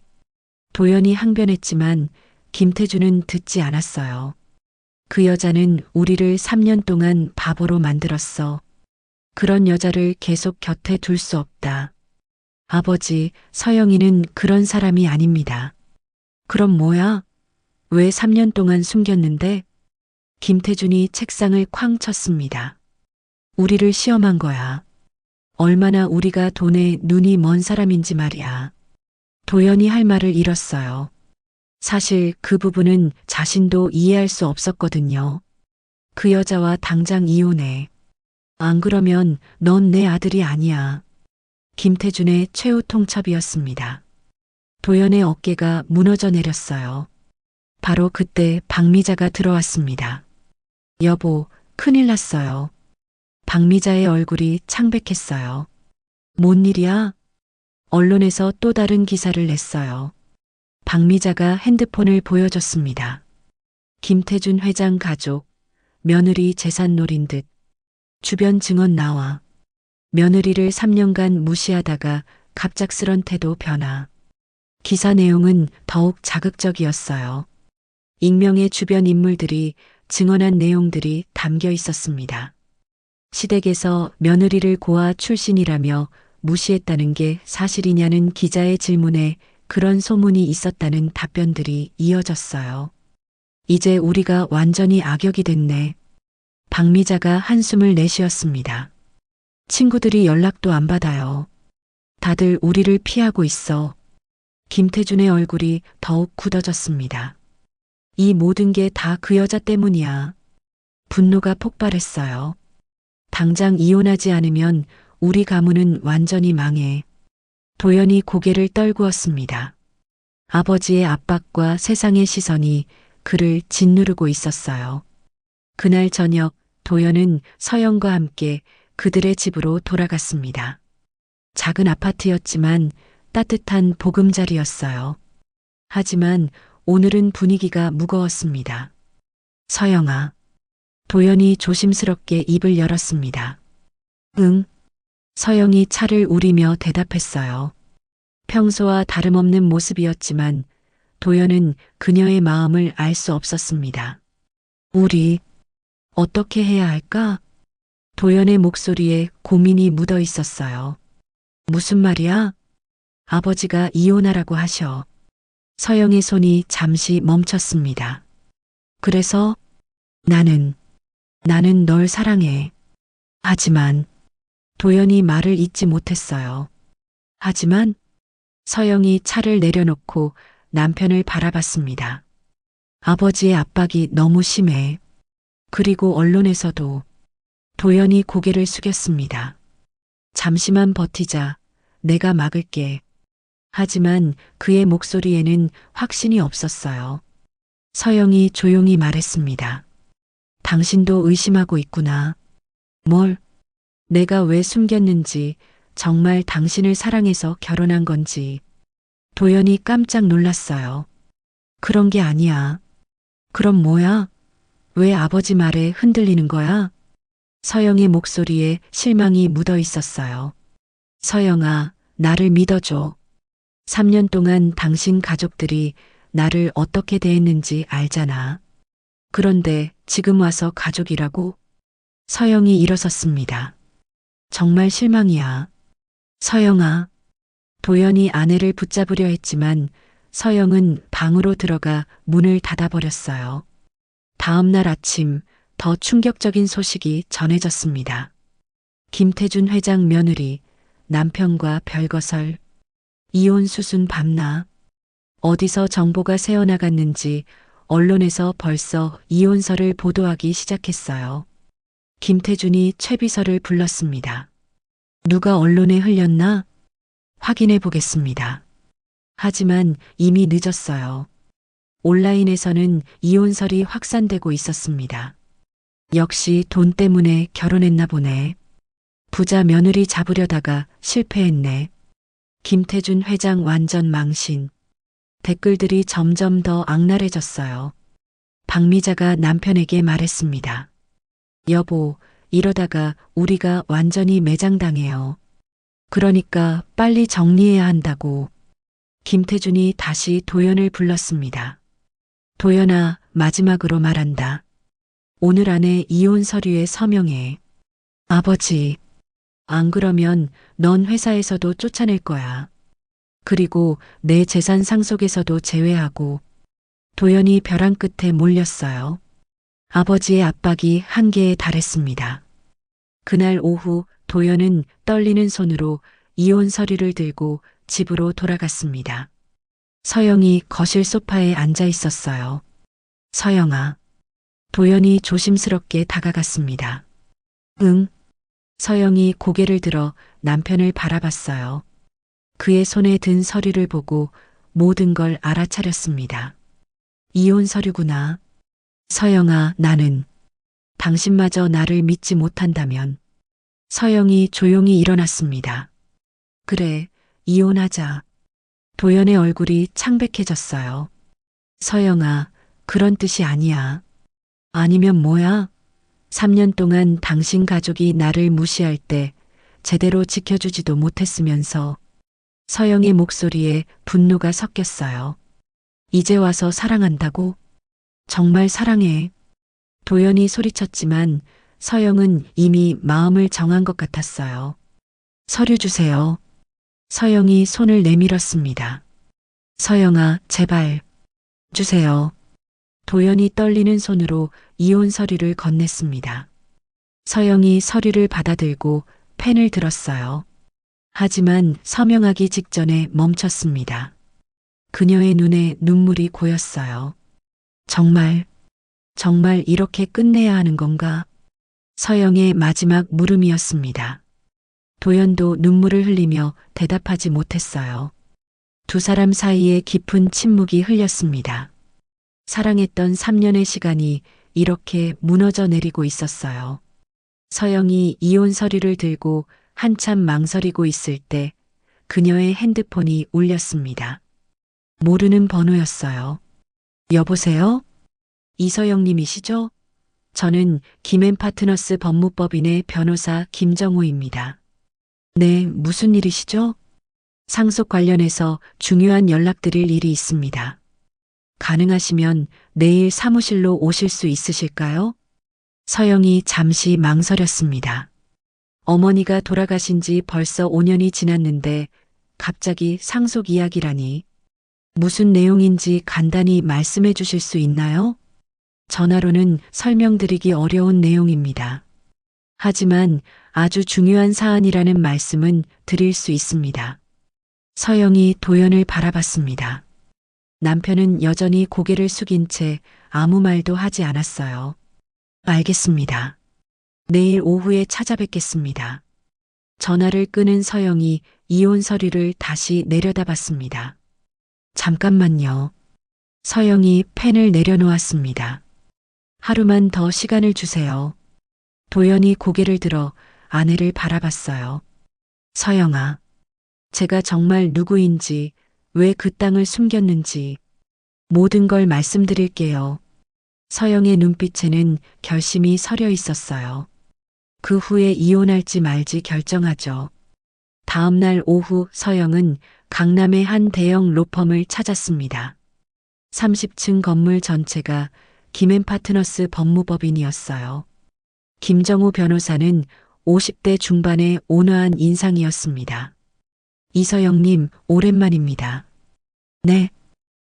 도연이 항변했지만 김태준은 듣지 않았어요. 그 여자는 우리를 3년 동안 바보로 만들었어. 그런 여자를 계속 곁에 둘 수 없다. 아버지, 서영이는 그런 사람이 아닙니다. 그럼 뭐야? 왜 3년 동안 숨겼는데? 김태준이 책상을 쾅 쳤습니다. 우리를 시험한 거야. 얼마나 우리가 돈에 눈이 먼 사람인지 말이야. 도연이 할 말을 잃었어요. 사실 그 부분은 자신도 이해할 수 없었거든요. 그 여자와 당장 이혼해. 안 그러면 넌 내 아들이 아니야. 김태준의 최후 통첩이었습니다. 도연의 어깨가 무너져 내렸어요. 바로 그때 박미자가 들어왔습니다. 여보, 큰일 났어요. 박미자의 얼굴이 창백했어요. 뭔 일이야? 언론에서 또 다른 기사를 냈어요. 박미자가 핸드폰을 보여줬습니다. 김태준 회장 가족, 며느리 재산 노린 듯. 주변 증언 나와. 며느리를 3년간 무시하다가 갑작스런 태도 변화. 기사 내용은 더욱 자극적이었어요. 익명의 주변 인물들이 증언한 내용들이 담겨 있었습니다. 시댁에서 며느리를 고아 출신이라며 무시했다는 게 사실이냐는 기자의 질문에 그런 소문이 있었다는 답변들이 이어졌어요. 이제 우리가 완전히 악역이 됐네. 박미자가 한숨을 내쉬었습니다. 친구들이 연락도 안 받아요. 다들 우리를 피하고 있어. 김태준의 얼굴이 더욱 굳어졌습니다. 이 모든 게 다 그 여자 때문이야. 분노가 폭발했어요. 당장 이혼하지 않으면 우리 가문은 완전히 망해. 도연이 고개를 떨구었습니다. 아버지의 압박과 세상의 시선이 그를 짓누르고 있었어요. 그날 저녁 도연은 서영과 함께 그들의 집으로 돌아갔습니다. 작은 아파트였지만 따뜻한 보금자리였어요. 하지만 오늘은 분위기가 무거웠습니다. 서영아. 도연이 조심스럽게 입을 열었습니다. 응. 서영이 차를 우리며 대답했어요. 평소와 다름없는 모습이었지만 도연은 그녀의 마음을 알 수 없었습니다. 우리 어떻게 해야 할까? 도연의 목소리에 고민이 묻어 있었어요. 무슨 말이야? 아버지가 이혼하라고 하셔. 서영의 손이 잠시 멈췄습니다. 그래서 나는 널 사랑해. 하지만 도연이 말을 잇지 못했어요. 하지만 서영이 차를 내려놓고 남편을 바라봤습니다. 아버지의 압박이 너무 심해. 그리고 언론에서도. 도연이 고개를 숙였습니다. 잠시만 버티자. 내가 막을게. 하지만 그의 목소리에는 확신이 없었어요. 서영이 조용히 말했습니다. 당신도 의심하고 있구나. 뭘? 내가 왜 숨겼는지, 정말 당신을 사랑해서 결혼한 건지. 도연이 깜짝 놀랐어요. 그런 게 아니야. 그럼 뭐야? 왜 아버지 말에 흔들리는 거야? 서영의 목소리에 실망이 묻어 있었어요. 서영아, 나를 믿어줘. 3년 동안 당신 가족들이 나를 어떻게 대했는지 알잖아. 그런데 지금 와서 가족이라고? 서영이 일어섰습니다. 정말 실망이야. 서영아. 도연이 아내를 붙잡으려 했지만 서영은 방으로 들어가 문을 닫아버렸어요. 다음 날 아침 더 충격적인 소식이 전해졌습니다. 김태준 회장 며느리, 남편과 별거설, 이혼 수순 밤낮, 어디서 정보가 새어나갔는지 언론에서 벌써 이혼설을 보도하기 시작했어요. 김태준이 최비서를 불렀습니다. 누가 언론에 흘렸나? 확인해 보겠습니다. 하지만 이미 늦었어요. 온라인에서는 이혼설이 확산되고 있었습니다. 역시 돈 때문에 결혼했나 보네. 부자 며느리 잡으려다가 실패했네. 김태준 회장 완전 망신. 댓글들이 점점 더 악랄해졌어요. 박미자가 남편에게 말했습니다. 여보, 이러다가 우리가 완전히 매장당해요. 그러니까 빨리 정리해야 한다고. 김태준이 다시 도연을 불렀습니다. 도연아, 마지막으로 말한다. 오늘 안에 이혼 서류에 서명해. 아버지, 안 그러면 넌 회사에서도 쫓아낼 거야. 그리고 내 재산 상속에서도 제외하고. 도연이 벼랑 끝에 몰렸어요. 아버지의 압박이 한계에 달했습니다. 그날 오후 도연은 떨리는 손으로 이혼 서류를 들고 집으로 돌아갔습니다. 서영이 거실 소파에 앉아 있었어요. 서영아. 도연이 조심스럽게 다가갔습니다. 응. 서영이 고개를 들어 남편을 바라봤어요. 그의 손에 든 서류를 보고 모든 걸 알아차렸습니다. 이혼 서류구나. 서영아, 나는 당신마저 나를 믿지 못한다면. 서영이 조용히 일어났습니다. 그래, 이혼하자. 도연의 얼굴이 창백해졌어요. 서영아, 그런 뜻이 아니야. 아니면 뭐야? 3년 동안 당신 가족이 나를 무시할 때 제대로 지켜주지도 못했으면서. 서영의 목소리에 분노가 섞였어요. 이제 와서 사랑한다고? 정말 사랑해. 도연이 소리쳤지만 서영은 이미 마음을 정한 것 같았어요. 서류 주세요. 서영이 손을 내밀었습니다. 서영아, 제발. 주세요. 도연이 떨리는 손으로 이혼 서류를 건넸습니다. 서영이 서류를 받아들고 펜을 들었어요. 하지만 서명하기 직전에 멈췄습니다. 그녀의 눈에 눈물이 고였어요. 정말 이렇게 끝내야 하는 건가? 서영의 마지막 물음이었습니다. 도연도 눈물을 흘리며 대답하지 못했어요. 두 사람 사이에 깊은 침묵이 흘렸습니다. 사랑했던 3년의 시간이 이렇게 무너져 내리고 있었어요. 서영이 이혼 서류를 들고 한참 망설이고 있을 때 그녀의 핸드폰이 울렸습니다. 모르는 번호였어요. 여보세요? 이서영님이시죠? 저는 김앤파트너스 법무법인의 변호사 김정호입니다. 네, 무슨 일이시죠? 상속 관련해서 중요한 연락드릴 일이 있습니다. 가능하시면 내일 사무실로 오실 수 있으실까요? 서영이 잠시 망설였습니다. 어머니가 돌아가신 지 벌써 5년이 지났는데 갑자기 상속 이야기라니. 무슨 내용인지 간단히 말씀해 주실 수 있나요? 전화로는 설명드리기 어려운 내용입니다. 하지만 아주 중요한 사안이라는 말씀은 드릴 수 있습니다. 서영이 도연을 바라봤습니다. 남편은 여전히 고개를 숙인 채 아무 말도 하지 않았어요. 알겠습니다. 내일 오후에 찾아뵙겠습니다. 전화를 끄는 서영이 이혼 서류를 다시 내려다봤습니다. 잠깐만요. 서영이 펜을 내려놓았습니다. 하루만 더 시간을 주세요. 도연이 고개를 들어 아내를 바라봤어요. 서영아, 제가 정말 누구인지, 왜 그 땅을 숨겼는지 모든 걸 말씀드릴게요. 서영의 눈빛에는 결심이 서려 있었어요. 그 후에 이혼할지 말지 결정하죠. 다음 날 오후 서영은 강남의 한 대형 로펌을 찾았습니다. 30층 건물 전체가 김앤파트너스 법무법인이었어요. 김정우 변호사는 50대 중반의 온화한 인상이었습니다. 이서영님, 오랜만입니다. 네.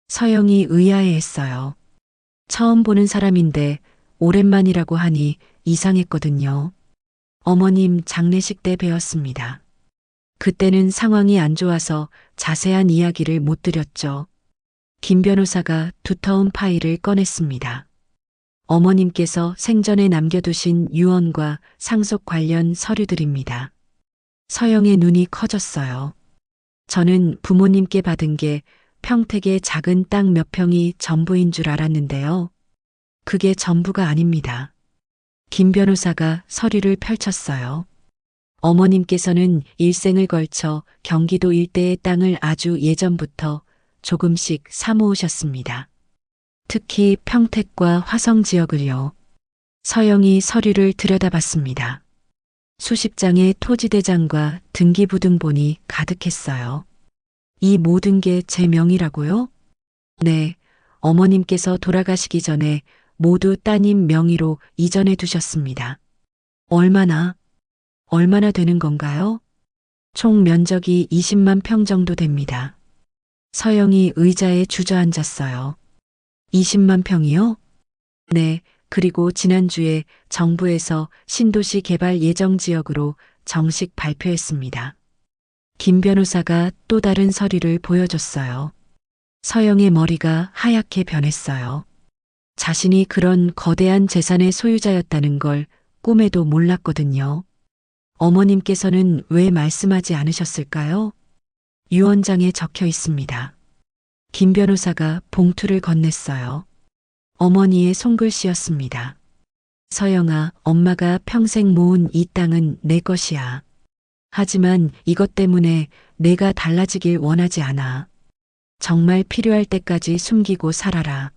서영이 의아해했어요. 처음 보는 사람인데 오랜만이라고 하니 이상했거든요. 어머님 장례식 때 뵈었습니다. 그때는 상황이 안 좋아서 자세한 이야기를 못 드렸죠. 김 변호사가 두터운 파일을 꺼냈습니다. 어머님께서 생전에 남겨두신 유언과 상속 관련 서류들입니다. 서영의 눈이 커졌어요. 저는 부모님께 받은 게 평택의 작은 땅 몇 평이 전부인 줄 알았는데요. 그게 전부가 아닙니다. 김 변호사가 서류를 펼쳤어요. 어머님께서는 일생을 걸쳐 경기도 일대의 땅을 아주 예전부터 조금씩 사모으셨습니다. 특히 평택과 화성 지역을요. 서영이 서류를 들여다봤습니다. 수십 장의 토지대장과 등기부등본이 가득했어요. 이 모든 게 제 명의라고요? 네, 어머님께서 돌아가시기 전에 모두 따님 명의로 이전해 두셨습니다. 얼마나 되는 건가요? 총 면적이 20만 평 정도 됩니다. 서영이 의자에 주저앉았어요. 20만 평이요? 네, 그리고 지난주에 정부에서 신도시 개발 예정 지역으로 정식 발표했습니다. 김 변호사가 또 다른 서류를 보여줬어요. 서영의 머리가 하얗게 변했어요. 자신이 그런 거대한 재산의 소유자였다는 걸 꿈에도 몰랐거든요. 어머님께서는 왜 말씀하지 않으셨을까요? 유언장에 적혀 있습니다. 김 변호사가 봉투를 건넸어요. 어머니의 손글씨였습니다. 서영아, 엄마가 평생 모은 이 땅은 내 것이야. 하지만 이것 때문에 내가 달라지길 원하지 않아. 정말 필요할 때까지 숨기고 살아라.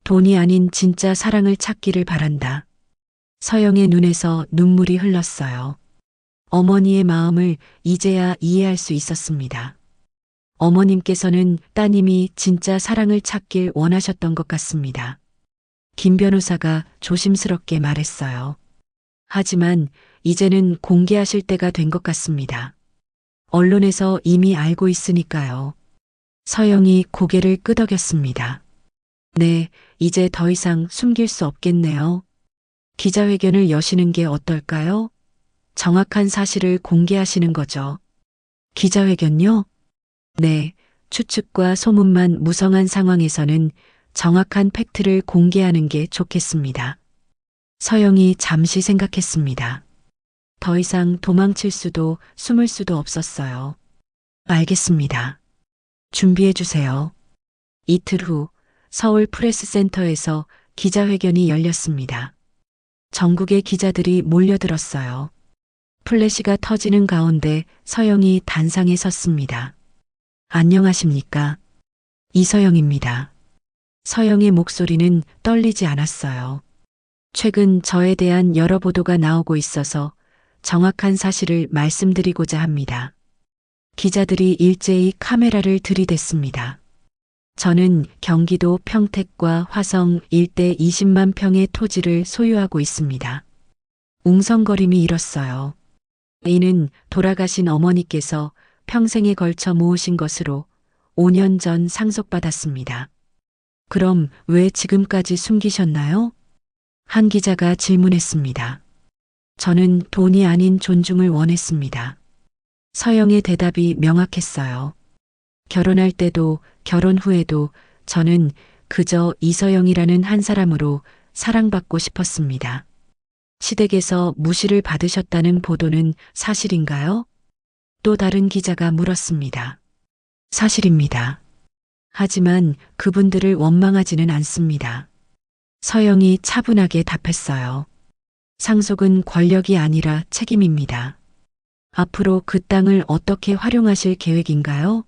돈이 아닌 진짜 사랑을 찾기를 바란다. 서영의 눈에서 눈물이 흘렀어요. 어머니의 마음을 이제야 이해할 수 있었습니다. 어머님께서는 따님이 진짜 사랑을 찾길 원하셨던 것 같습니다. 김 변호사가 조심스럽게 말했어요. 하지만 이제는 공개하실 때가 된 것 같습니다. 언론에서 이미 알고 있으니까요. 서영이 고개를 끄덕였습니다. 네, 이제 더 이상 숨길 수 없겠네요. 기자회견을 여시는 게 어떨까요? 정확한 사실을 공개하시는 거죠. 기자회견요? 네, 추측과 소문만 무성한 상황에서는 정확한 팩트를 공개하는 게 좋겠습니다. 서영이 잠시 생각했습니다. 더 이상 도망칠 수도 숨을 수도 없었어요. 알겠습니다. 준비해 주세요. 이틀 후 서울 프레스센터에서 기자회견이 열렸습니다. 전국의 기자들이 몰려들었어요. 플래시가 터지는 가운데 서영이 단상에 섰습니다. 안녕하십니까? 이서영입니다. 서영의 목소리는 떨리지 않았어요. 최근 저에 대한 여러 보도가 나오고 있어서 정확한 사실을 말씀드리고자 합니다. 기자들이 일제히 카메라를 들이댔습니다. 저는 경기도 평택과 화성 일대 20만 평의 토지를 소유하고 있습니다. 웅성거림이 일었어요. 이는 돌아가신 어머니께서 평생에 걸쳐 모으신 것으로 5년 전 상속받았습니다. 그럼 왜 지금까지 숨기셨나요? 한 기자가 질문했습니다. 저는 돈이 아닌 존중을 원했습니다. 서영의 대답이 명확했어요. 결혼할 때도 결혼 후에도 저는 그저 이서영이라는 한 사람으로 사랑받고 싶었습니다. 시댁에서 무시를 받으셨다는 보도는 사실인가요? 또 다른 기자가 물었습니다. 사실입니다. 하지만 그분들을 원망하지는 않습니다. 서영이 차분하게 답했어요. 상속은 권력이 아니라 책임입니다. 앞으로 그 땅을 어떻게 활용하실 계획인가요?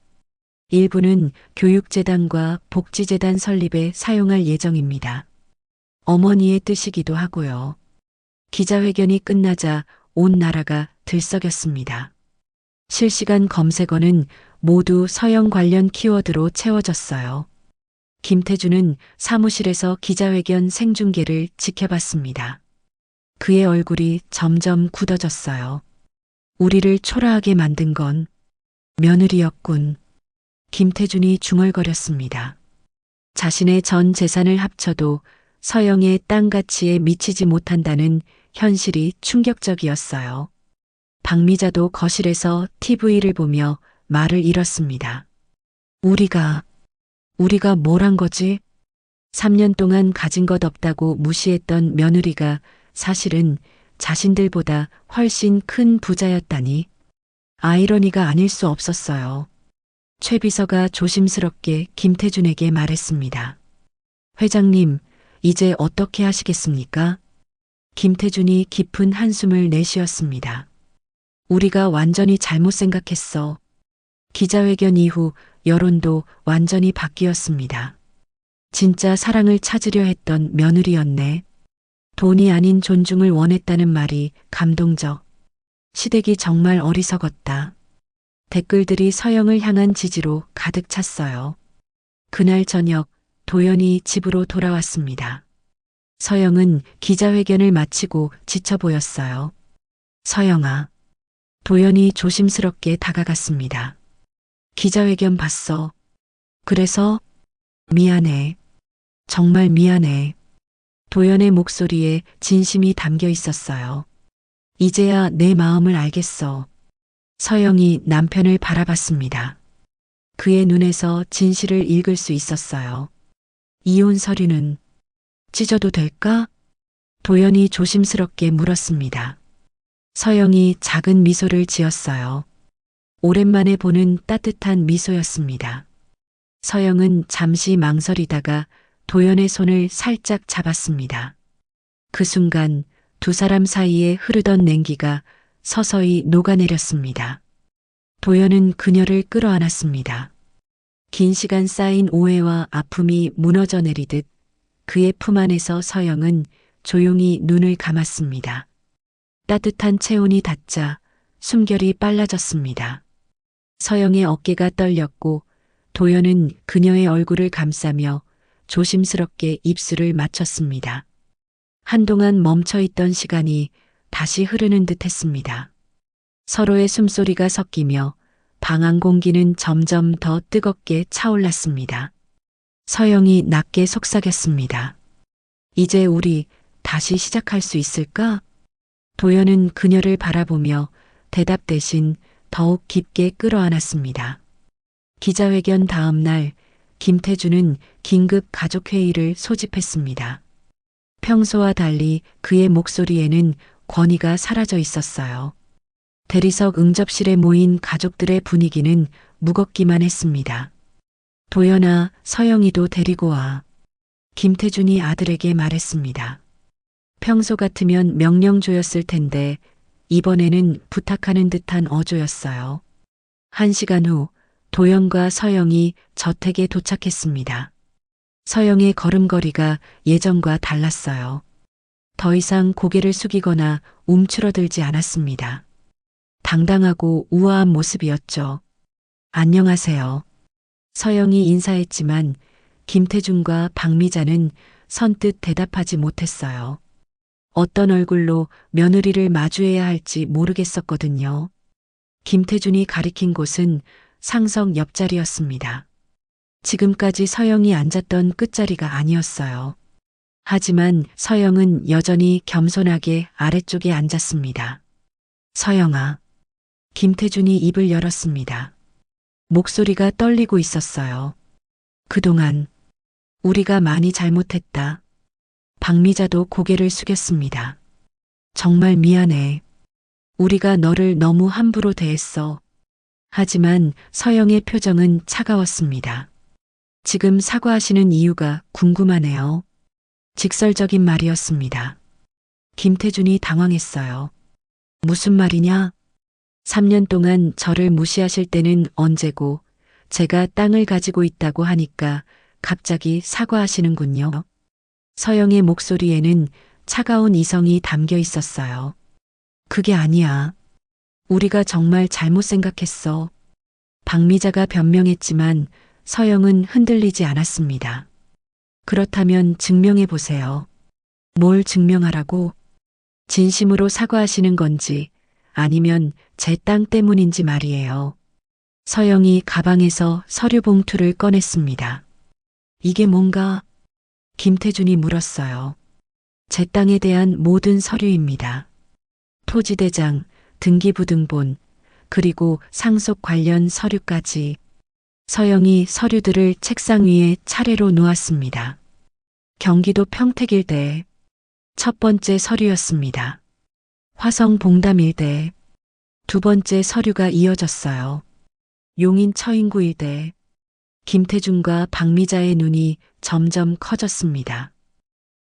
일부는 교육재단과 복지재단 설립에 사용할 예정입니다. 어머니의 뜻이기도 하고요. 기자회견이 끝나자 온 나라가 들썩였습니다. 실시간 검색어는 모두 서영 관련 키워드로 채워졌어요. 김태준은 사무실에서 기자회견 생중계를 지켜봤습니다. 그의 얼굴이 점점 굳어졌어요. 우리를 초라하게 만든 건 며느리였군. 김태준이 중얼거렸습니다. 자신의 전 재산을 합쳐도 서영의 땅 가치에 미치지 못한다는 현실이 충격적이었어요. 박미자도 거실에서 TV를 보며 말을 잃었습니다. 우리가 뭘 한 거지? 3년 동안 가진 것 없다고 무시했던 며느리가 사실은 자신들보다 훨씬 큰 부자였다니. 아이러니가 아닐 수 없었어요. 최 비서가 조심스럽게 김태준에게 말했습니다. 회장님, 이제 어떻게 하시겠습니까? 김태준이 깊은 한숨을 내쉬었습니다. 우리가 완전히 잘못 생각했어. 기자회견 이후 여론도 완전히 바뀌었습니다. 진짜 사랑을 찾으려 했던 며느리였네. 돈이 아닌 존중을 원했다는 말이 감동적. 시댁이 정말 어리석었다. 댓글들이 서영을 향한 지지로 가득 찼어요. 그날 저녁 도연이 집으로 돌아왔습니다. 서영은 기자회견을 마치고 지쳐 보였어요. 서영아. 도연이 조심스럽게 다가갔습니다. 기자회견 봤어. 그래서? 미안해. 정말 미안해. 도연의 목소리에 진심이 담겨 있었어요. 이제야 내 마음을 알겠어. 서영이 남편을 바라봤습니다. 그의 눈에서 진실을 읽을 수 있었어요. 이혼 서류는 찢어도 될까? 도연이 조심스럽게 물었습니다. 서영이 작은 미소를 지었어요. 오랜만에 보는 따뜻한 미소였습니다. 서영은 잠시 망설이다가 도연의 손을 살짝 잡았습니다. 그 순간 두 사람 사이에 흐르던 냉기가 서서히 녹아내렸습니다. 도연은 그녀를 끌어안았습니다. 긴 시간 쌓인 오해와 아픔이 무너져 내리듯 그의 품 안에서 서영은 조용히 눈을 감았습니다. 따뜻한 체온이 닿자 숨결이 빨라졌습니다. 서영의 어깨가 떨렸고 도연은 그녀의 얼굴을 감싸며 조심스럽게 입술을 맞췄습니다. 한동안 멈춰있던 시간이 다시 흐르는 듯 했습니다. 서로의 숨소리가 섞이며 방 안 공기는 점점 더 뜨겁게 차올랐습니다. 서영이 낮게 속삭였습니다. 이제 우리 다시 시작할 수 있을까? 도연은 그녀를 바라보며 대답 대신 더욱 깊게 끌어안았습니다. 기자회견 다음 날 김태준은 긴급 가족회의를 소집했습니다. 평소와 달리 그의 목소리에는 권위가 사라져 있었어요. 대리석 응접실에 모인 가족들의 분위기는 무겁기만 했습니다. 도연아, 서영이도 데리고 와. 김태준이 아들에게 말했습니다. 평소 같으면 명령조였을 텐데 이번에는 부탁하는 듯한 어조였어요. 1시간 후 도연과 서영이 저택에 도착했습니다. 서영의 걸음걸이가 예전과 달랐어요. 더 이상 고개를 숙이거나 움츠러들지 않았습니다. 당당하고 우아한 모습이었죠. 안녕하세요. 서영이 인사했지만 김태준과 박미자는 선뜻 대답하지 못했어요. 어떤 얼굴로 며느리를 마주해야 할지 모르겠었거든요. 김태준이 가리킨 곳은 상석 옆자리였습니다. 지금까지 서영이 앉았던 끝자리가 아니었어요. 하지만 서영은 여전히 겸손하게 아래쪽에 앉았습니다. 서영아. 김태준이 입을 열었습니다. 목소리가 떨리고 있었어요. 그동안 우리가 많이 잘못했다. 박미자도 고개를 숙였습니다. 정말 미안해. 우리가 너를 너무 함부로 대했어. 하지만 서영의 표정은 차가웠습니다. 지금 사과하시는 이유가 궁금하네요. 직설적인 말이었습니다. 김태준이 당황했어요. 무슨 말이냐? 3년 동안 저를 무시하실 때는 언제고 제가 땅을 가지고 있다고 하니까 갑자기 사과하시는군요. 서영의 목소리에는 차가운 이성이 담겨 있었어요. 그게 아니야. 우리가 정말 잘못 생각했어. 박미자가 변명했지만 서영은 흔들리지 않았습니다. 그렇다면 증명해 보세요. 뭘 증명하라고? 진심으로 사과하시는 건지 아니면 제 땅 때문인지 말이에요. 서영이 가방에서 서류 봉투를 꺼냈습니다. 이게 뭔가? 김태준이 물었어요. 제 땅에 대한 모든 서류입니다. 토지대장, 등기부등본, 그리고 상속 관련 서류까지. 서영이 서류들을 책상 위에 차례로 놓았습니다. 경기도 평택일대 첫 번째 서류였습니다. 화성 봉담일대 두 번째 서류가 이어졌어요. 용인 처인구일대. 김태준과 박미자의 눈이 점점 커졌습니다.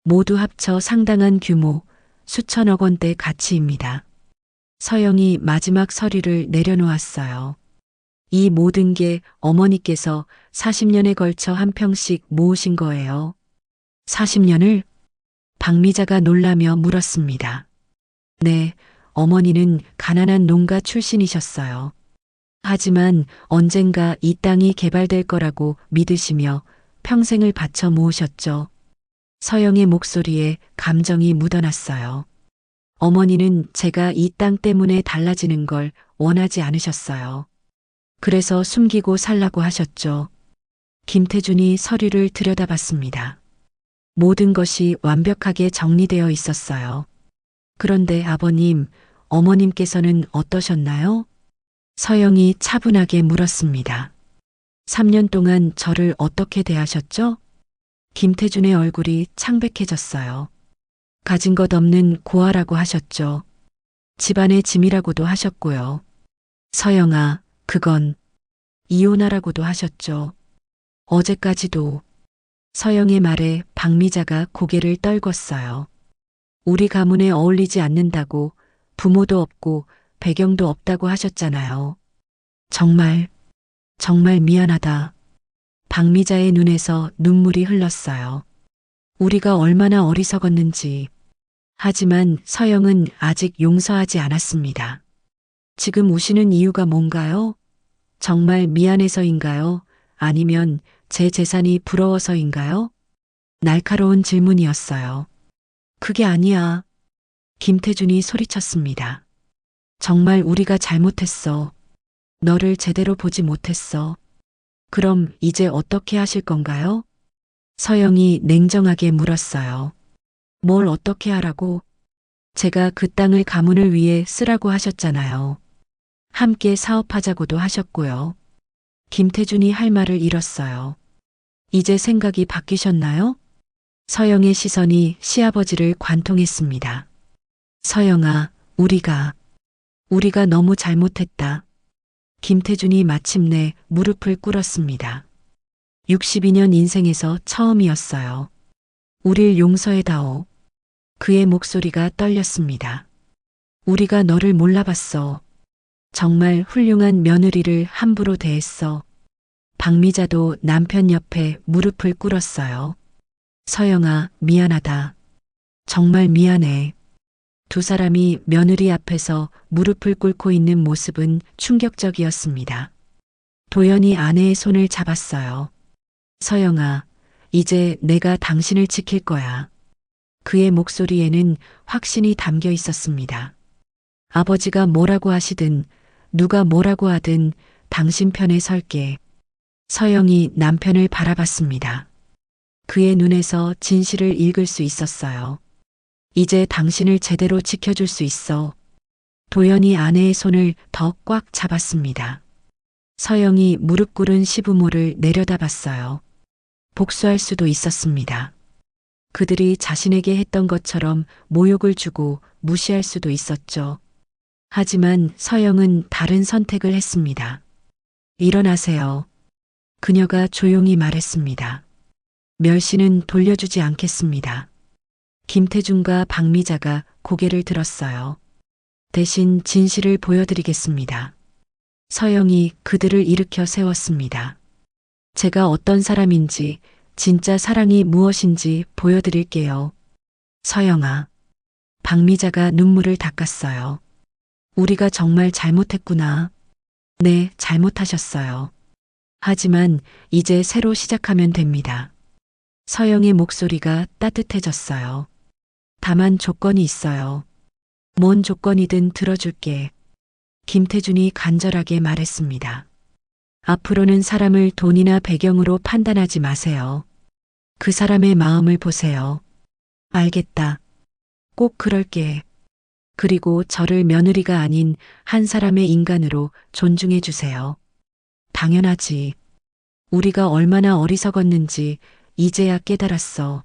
모두 합쳐 상당한 규모, 수천억 원대 가치입니다. 서영이 마지막 서류를 내려놓았어요. 이 모든 게 어머니께서 40년에 걸쳐 한 평씩 모으신 거예요. 40년을? 박미자가 놀라며 물었습니다. 네, 어머니는 가난한 농가 출신이셨어요. 하지만 언젠가 이 땅이 개발될 거라고 믿으시며 평생을 바쳐 모으셨죠. 서영의 목소리에 감정이 묻어났어요. 어머니는 제가 이 땅 때문에 달라지는 걸 원하지 않으셨어요. 그래서 숨기고 살라고 하셨죠. 김태준이 서류를 들여다봤습니다. 모든 것이 완벽하게 정리되어 있었어요. 그런데 아버님, 어머님께서는 어떠셨나요? 서영이 차분하게 물었습니다. 3년 동안 저를 어떻게 대하셨죠? 김태준의 얼굴이 창백해졌어요. 가진 것 없는 고아라고 하셨죠. 집안의 짐이라고도 하셨고요. 서영아, 그건 이혼하라고도 하셨죠. 어제까지도. 서영의 말에 박미자가 고개를 떨궜어요. 우리 가문에 어울리지 않는다고 부모도 없고 배경도 없다고 하셨잖아요. 정말 미안하다. 박미자의 눈에서 눈물이 흘렀어요. 우리가 얼마나 어리석었는지. 하지만 서영은 아직 용서하지 않았습니다. 지금 우시는 이유가 뭔가요? 정말 미안해서인가요? 아니면 제 재산이 부러워서인가요? 날카로운 질문이었어요. 그게 아니야. 김태준이 소리쳤습니다. 정말 우리가 잘못했어. 너를 제대로 보지 못했어. 그럼 이제 어떻게 하실 건가요? 서영이 냉정하게 물었어요. 뭘 어떻게 하라고? 제가 그 땅을 가문을 위해 쓰라고 하셨잖아요. 함께 사업하자고도 하셨고요. 김태준이 할 말을 잃었어요. 이제 생각이 바뀌셨나요? 서영의 시선이 시아버지를 관통했습니다. 서영아, 우리가 너무 잘못했다. 김태준이 마침내 무릎을 꿇었습니다. 62년 인생에서 처음이었어요. 우릴 용서해다오. 그의 목소리가 떨렸습니다. 우리가 너를 몰라봤어. 정말 훌륭한 며느리를 함부로 대했어. 박미자도 남편 옆에 무릎을 꿇었어요. 서영아, 미안하다. 정말 미안해. 두 사람이 며느리 앞에서 무릎을 꿇고 있는 모습은 충격적이었습니다. 도연이 아내의 손을 잡았어요. 서영아, 이제 내가 당신을 지킬 거야. 그의 목소리에는 확신이 담겨 있었습니다. 아버지가 뭐라고 하시든 누가 뭐라고 하든 당신 편에 설게. 서영이 남편을 바라봤습니다. 그의 눈에서 진실을 읽을 수 있었어요. 이제 당신을 제대로 지켜줄 수 있어. 도연이 아내의 손을 더 꽉 잡았습니다. 서영이 무릎 꿇은 시부모를 내려다봤어요. 복수할 수도 있었습니다. 그들이 자신에게 했던 것처럼 모욕을 주고 무시할 수도 있었죠. 하지만 서영은 다른 선택을 했습니다. 일어나세요. 그녀가 조용히 말했습니다. 멸시는 돌려주지 않겠습니다. 김태준과 박미자가 고개를 들었어요. 대신 진실을 보여드리겠습니다. 서영이 그들을 일으켜 세웠습니다. 제가 어떤 사람인지, 진짜 사랑이 무엇인지 보여드릴게요. 서영아. 박미자가 눈물을 닦았어요. 우리가 정말 잘못했구나. 네, 잘못하셨어요. 하지만 이제 새로 시작하면 됩니다. 서영의 목소리가 따뜻해졌어요. 다만 조건이 있어요. 뭔 조건이든 들어줄게. 김태준이 간절하게 말했습니다. 앞으로는 사람을 돈이나 배경으로 판단하지 마세요. 그 사람의 마음을 보세요. 알겠다. 꼭 그럴게. 그리고 저를 며느리가 아닌 한 사람의 인간으로 존중해 주세요. 당연하지. 우리가 얼마나 어리석었는지 이제야 깨달았어.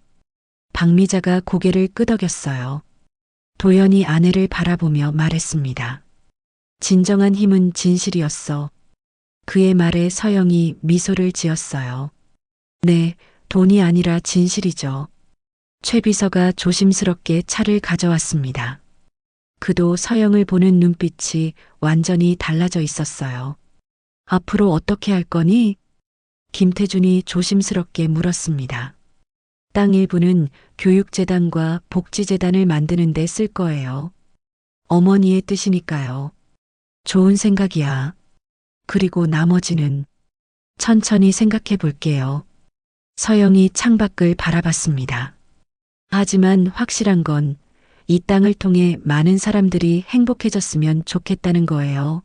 박미자가 고개를 끄덕였어요. 도연이 아내를 바라보며 말했습니다. 진정한 힘은 진실이었어. 그의 말에 서영이 미소를 지었어요. 네, 돈이 아니라 진실이죠. 최 비서가 조심스럽게 차를 가져왔습니다. 그도 서영을 보는 눈빛이 완전히 달라져 있었어요. 앞으로 어떻게 할 거니? 김태준이 조심스럽게 물었습니다. 땅 일부는 교육재단과 복지재단을 만드는 데 쓸 거예요. 어머니의 뜻이니까요. 좋은 생각이야. 그리고 나머지는 천천히 생각해 볼게요. 서영이 창밖을 바라봤습니다. 하지만 확실한 건 이 땅을 통해 많은 사람들이 행복해졌으면 좋겠다는 거예요.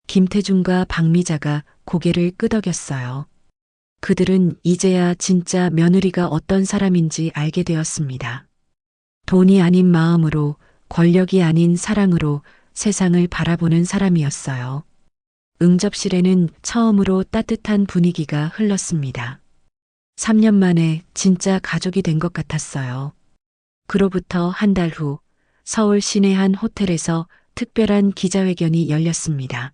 김태준과 박미자가 고개를 끄덕였어요. 그들은 이제야 진짜 며느리가 어떤 사람인지 알게 되었습니다. 돈이 아닌 마음으로, 권력이 아닌 사랑으로 세상을 바라보는 사람이었어요. 응접실에는 처음으로 따뜻한 분위기가 흘렀습니다. 3년 만에 진짜 가족이 된 것 같았어요. 그로부터 한 달 후 서울 시내 한 호텔에서 특별한 기자회견이 열렸습니다.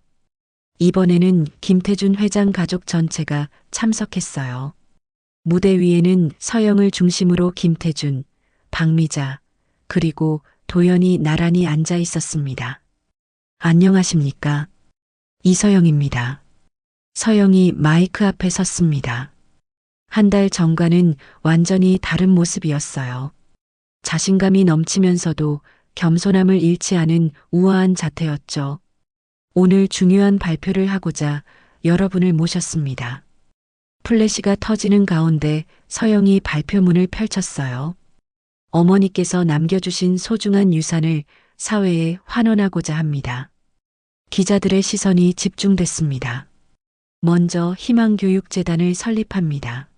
이번에는 김태준 회장 가족 전체가 참석했어요. 무대 위에는 서영을 중심으로 김태준, 박미자, 그리고 도연이 나란히 앉아 있었습니다. 안녕하십니까? 이서영입니다. 서영이 마이크 앞에 섰습니다. 한 달 전과는 완전히 다른 모습이었어요. 자신감이 넘치면서도 겸손함을 잃지 않은 우아한 자태였죠. 오늘 중요한 발표를 하고자 여러분을 모셨습니다. 플래시가 터지는 가운데 서영이 발표문을 펼쳤어요. 어머니께서 남겨주신 소중한 유산을 사회에 환원하고자 합니다. 기자들의 시선이 집중됐습니다. 먼저 희망교육재단을 설립합니다.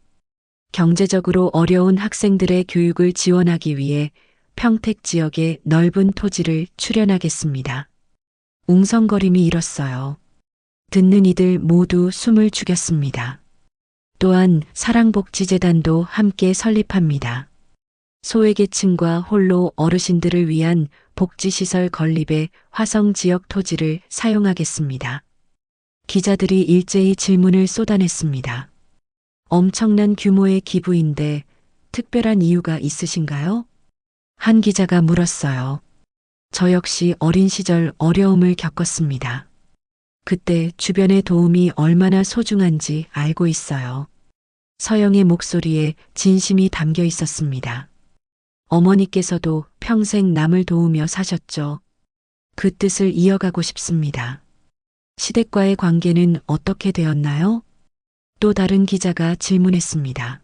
경제적으로 어려운 학생들의 교육을 지원하기 위해 평택 지역의 넓은 토지를 출연하겠습니다. 웅성거림이 일었어요. 듣는 이들 모두 숨을 죽였습니다. 또한 사랑복지재단도 함께 설립합니다. 소외계층과 홀로 어르신들을 위한 복지시설 건립에 화성 지역 토지를 사용하겠습니다. 기자들이 일제히 질문을 쏟아냈습니다. 엄청난 규모의 기부인데 특별한 이유가 있으신가요? 한 기자가 물었어요. 저 역시 어린 시절 어려움을 겪었습니다. 그때 주변의 도움이 얼마나 소중한지 알고 있어요. 서영의 목소리에 진심이 담겨 있었습니다. 어머니께서도 평생 남을 도우며 사셨죠. 그 뜻을 이어가고 싶습니다. 시댁과의 관계는 어떻게 되었나요? 또 다른 기자가 질문했습니다.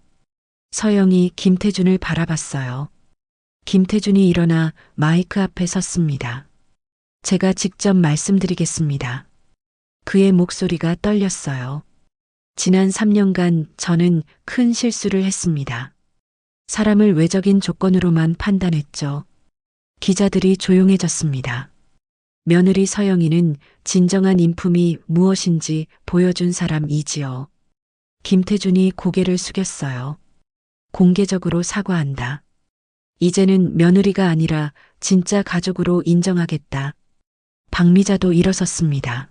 서영이 김태준을 바라봤어요. 김태준이 일어나 마이크 앞에 섰습니다. 제가 직접 말씀드리겠습니다. 그의 목소리가 떨렸어요. 지난 3년간 저는 큰 실수를 했습니다. 사람을 외적인 조건으로만 판단했죠. 기자들이 조용해졌습니다. 며느리 서영이는 진정한 인품이 무엇인지 보여준 사람이지요. 김태준이 고개를 숙였어요. 공개적으로 사과한다. 이제는 며느리가 아니라 진짜 가족으로 인정하겠다. 박미자도 일어섰습니다.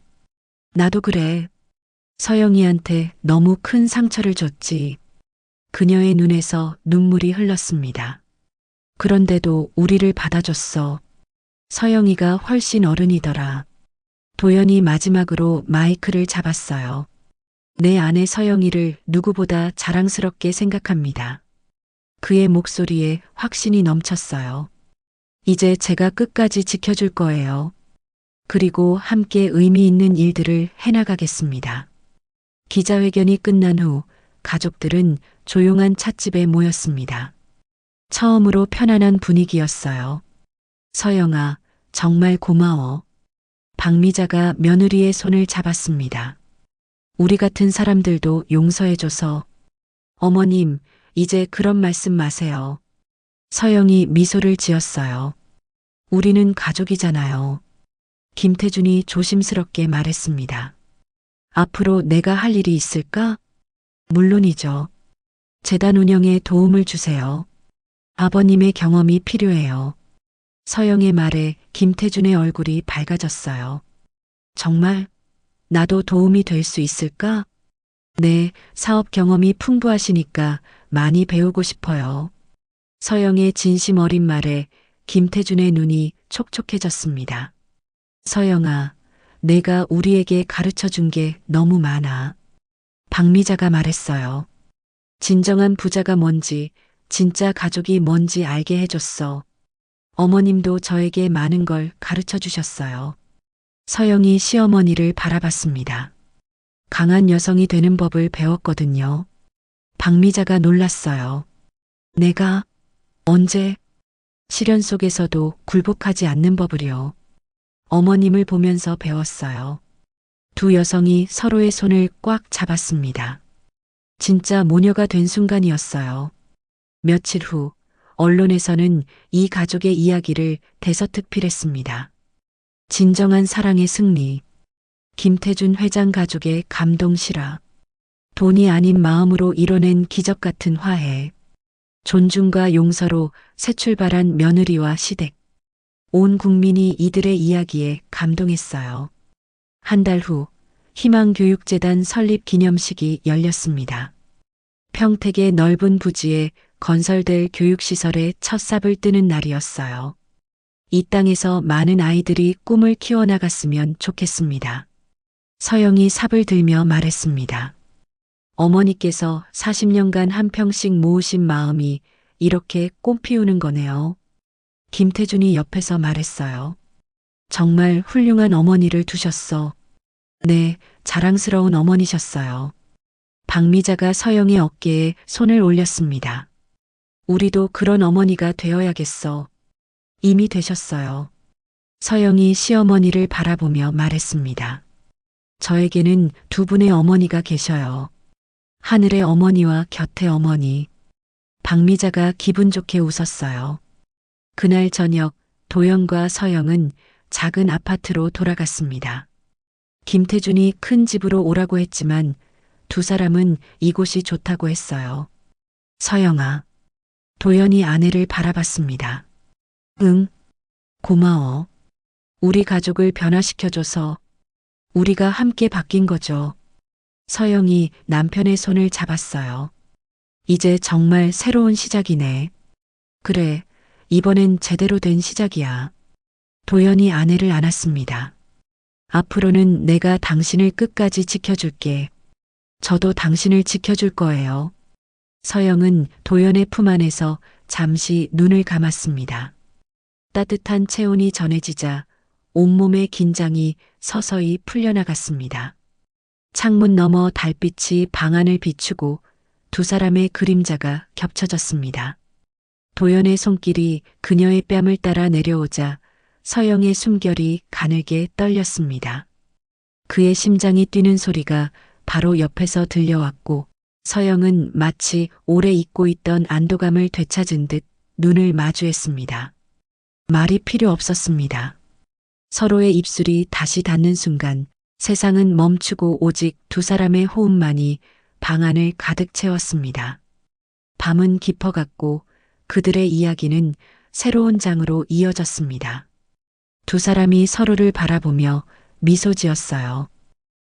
나도 그래. 서영이한테 너무 큰 상처를 줬지. 그녀의 눈에서 눈물이 흘렀습니다. 그런데도 우리를 받아줬어. 서영이가 훨씬 어른이더라. 도연이 마지막으로 마이크를 잡았어요. 내 아내 서영이를 누구보다 자랑스럽게 생각합니다. 그의 목소리에 확신이 넘쳤어요. 이제 제가 끝까지 지켜줄 거예요. 그리고 함께 의미 있는 일들을 해나가겠습니다. 기자회견이 끝난 후 가족들은 조용한 찻집에 모였습니다. 처음으로 편안한 분위기였어요. 서영아, 정말 고마워. 박미자가 며느리의 손을 잡았습니다. 우리 같은 사람들도 용서해줘서. 어머님, 이제 그런 말씀 마세요. 서영이 미소를 지었어요. 우리는 가족이잖아요. 김태준이 조심스럽게 말했습니다. 앞으로 내가 할 일이 있을까? 물론이죠. 재단 운영에 도움을 주세요. 아버님의 경험이 필요해요. 서영의 말에 김태준의 얼굴이 밝아졌어요. 정말? 나도 도움이 될 수 있을까? 네, 사업 경험이 풍부하시니까 많이 배우고 싶어요. 서영의 진심 어린 말에 김태준의 눈이 촉촉해졌습니다. 서영아, 내가 우리에게 가르쳐 준 게 너무 많아. 박미자가 말했어요. 진정한 부자가 뭔지, 진짜 가족이 뭔지 알게 해줬어. 어머님도 저에게 많은 걸 가르쳐 주셨어요. 서영이 시어머니를 바라봤습니다. 강한 여성이 되는 법을 배웠거든요. 박미자가 놀랐어요. 내가 언제 시련 속에서도 굴복하지 않는 법을요. 어머님을 보면서 배웠어요. 두 여성이 서로의 손을 꽉 잡았습니다. 진짜 모녀가 된 순간이었어요. 며칠 후 언론에서는 이 가족의 이야기를 대서특필했습니다. 진정한 사랑의 승리. 김태준 회장 가족의 감동 실화. 돈이 아닌 마음으로 이뤄낸 기적 같은 화해. 존중과 용서로 새 출발한 며느리와 시댁. 온 국민이 이들의 이야기에 감동했어요. 한 달 후 희망교육재단 설립 기념식이 열렸습니다. 평택의 넓은 부지에 건설될 교육시설에 첫 삽을 뜨는 날이었어요. 이 땅에서 많은 아이들이 꿈을 키워나갔으면 좋겠습니다. 서영이 삽을 들며 말했습니다. 어머니께서 40년간 한 평씩 모으신 마음이 이렇게 꽃 피우는 거네요. 김태준이 옆에서 말했어요. 정말 훌륭한 어머니를 두셨어. 네, 자랑스러운 어머니셨어요. 박미자가 서영의 어깨에 손을 올렸습니다. 우리도 그런 어머니가 되어야겠어. 이미 되셨어요. 서영이 시어머니를 바라보며 말했습니다. 저에게는 두 분의 어머니가 계셔요. 하늘의 어머니와 곁의 어머니. 박미자가 기분 좋게 웃었어요. 그날 저녁 도연과 서영은 작은 아파트로 돌아갔습니다. 김태준이 큰 집으로 오라고 했지만 두 사람은 이곳이 좋다고 했어요. 서영아, 도연이 아내를 바라봤습니다. 응, 고마워. 우리 가족을 변화시켜줘서 우리가 함께 바뀐 거죠. 서영이 남편의 손을 잡았어요. 이제 정말 새로운 시작이네. 그래, 이번엔 제대로 된 시작이야. 도연이 아내를 안았습니다. 앞으로는 내가 당신을 끝까지 지켜줄게. 저도 당신을 지켜줄 거예요. 서영은 도연의 품 안에서 잠시 눈을 감았습니다. 따뜻한 체온이 전해지자 온몸의 긴장이 서서히 풀려나갔습니다. 창문 너머 달빛이 방 안을 비추고 두 사람의 그림자가 겹쳐졌습니다. 도연의 손길이 그녀의 뺨을 따라 내려오자 서영의 숨결이 가늘게 떨렸습니다. 그의 심장이 뛰는 소리가 바로 옆에서 들려왔고 서영은 마치 오래 잊고 있던 안도감을 되찾은 듯 눈을 마주했습니다. 말이 필요 없었습니다. 서로의 입술이 다시 닿는 순간 세상은 멈추고 오직 두 사람의 호흡만이 방 안을 가득 채웠습니다. 밤은 깊어갔고 그들의 이야기는 새로운 장으로 이어졌습니다. 두 사람이 서로를 바라보며 미소 지었어요.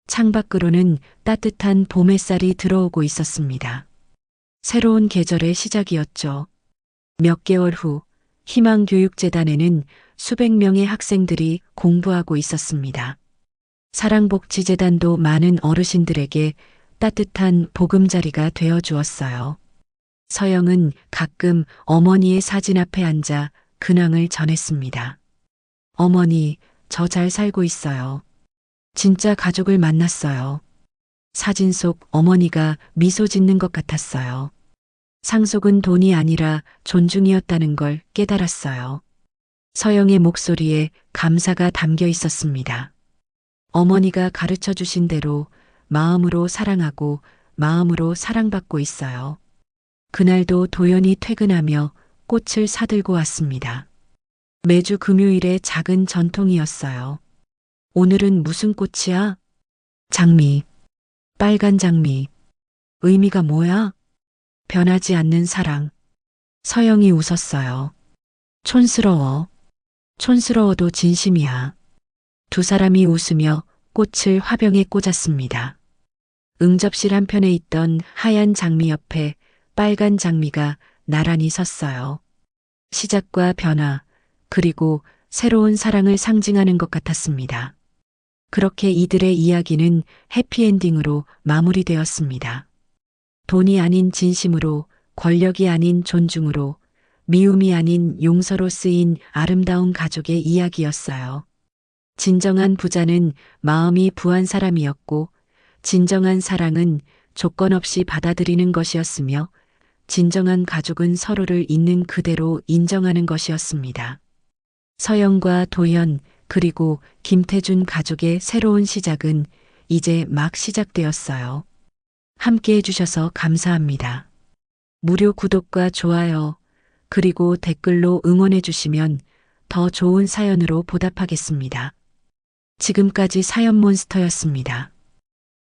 창밖으로는 따뜻한 봄 햇살이 들어오고 있었습니다. 새로운 계절의 시작이었죠. 몇 개월 후 희망교육재단에는 수백 명의 학생들이 공부하고 있었습니다. 사랑복지재단도 많은 어르신들에게 따뜻한 보금자리가 되어 주었어요. 서영은 가끔 어머니의 사진 앞에 앉아 근황을 전했습니다. 어머니, 저 잘 살고 있어요. 진짜 가족을 만났어요. 사진 속 어머니가 미소 짓는 것 같았어요. 상속은 돈이 아니라 존중이었다는 걸 깨달았어요. 서영의 목소리에 감사가 담겨 있었습니다. 어머니가 가르쳐 주신 대로 마음으로 사랑하고 마음으로 사랑받고 있어요. 그날도 도연이 퇴근하며 꽃을 사들고 왔습니다. 매주 금요일의 작은 전통이었어요. 오늘은 무슨 꽃이야? 장미. 빨간 장미. 의미가 뭐야? 변하지 않는 사랑. 서영이 웃었어요. 촌스러워. 촌스러워도 진심이야. 두 사람이 웃으며 꽃을 화병에 꽂았습니다. 응접실 한편에 있던 하얀 장미 옆에 빨간 장미가 나란히 섰어요. 시작과 변화, 그리고 새로운 사랑을 상징하는 것 같았습니다. 그렇게 이들의 이야기는 해피엔딩으로 마무리되었습니다. 돈이 아닌 진심으로, 권력이 아닌 존중으로, 미움이 아닌 용서로 쓰인 아름다운 가족의 이야기였어요. 진정한 부자는 마음이 부한 사람이었고, 진정한 사랑은 조건 없이 받아들이는 것이었으며, 진정한 가족은 서로를 있는 그대로 인정하는 것이었습니다. 서영과 도연, 그리고 김태준 가족의 새로운 시작은 이제 막 시작되었어요. 함께 해주셔서 감사합니다. 무료 구독과 좋아요, 그리고 댓글로 응원해주시면 더 좋은 사연으로 보답하겠습니다. 지금까지 사연몬스터였습니다.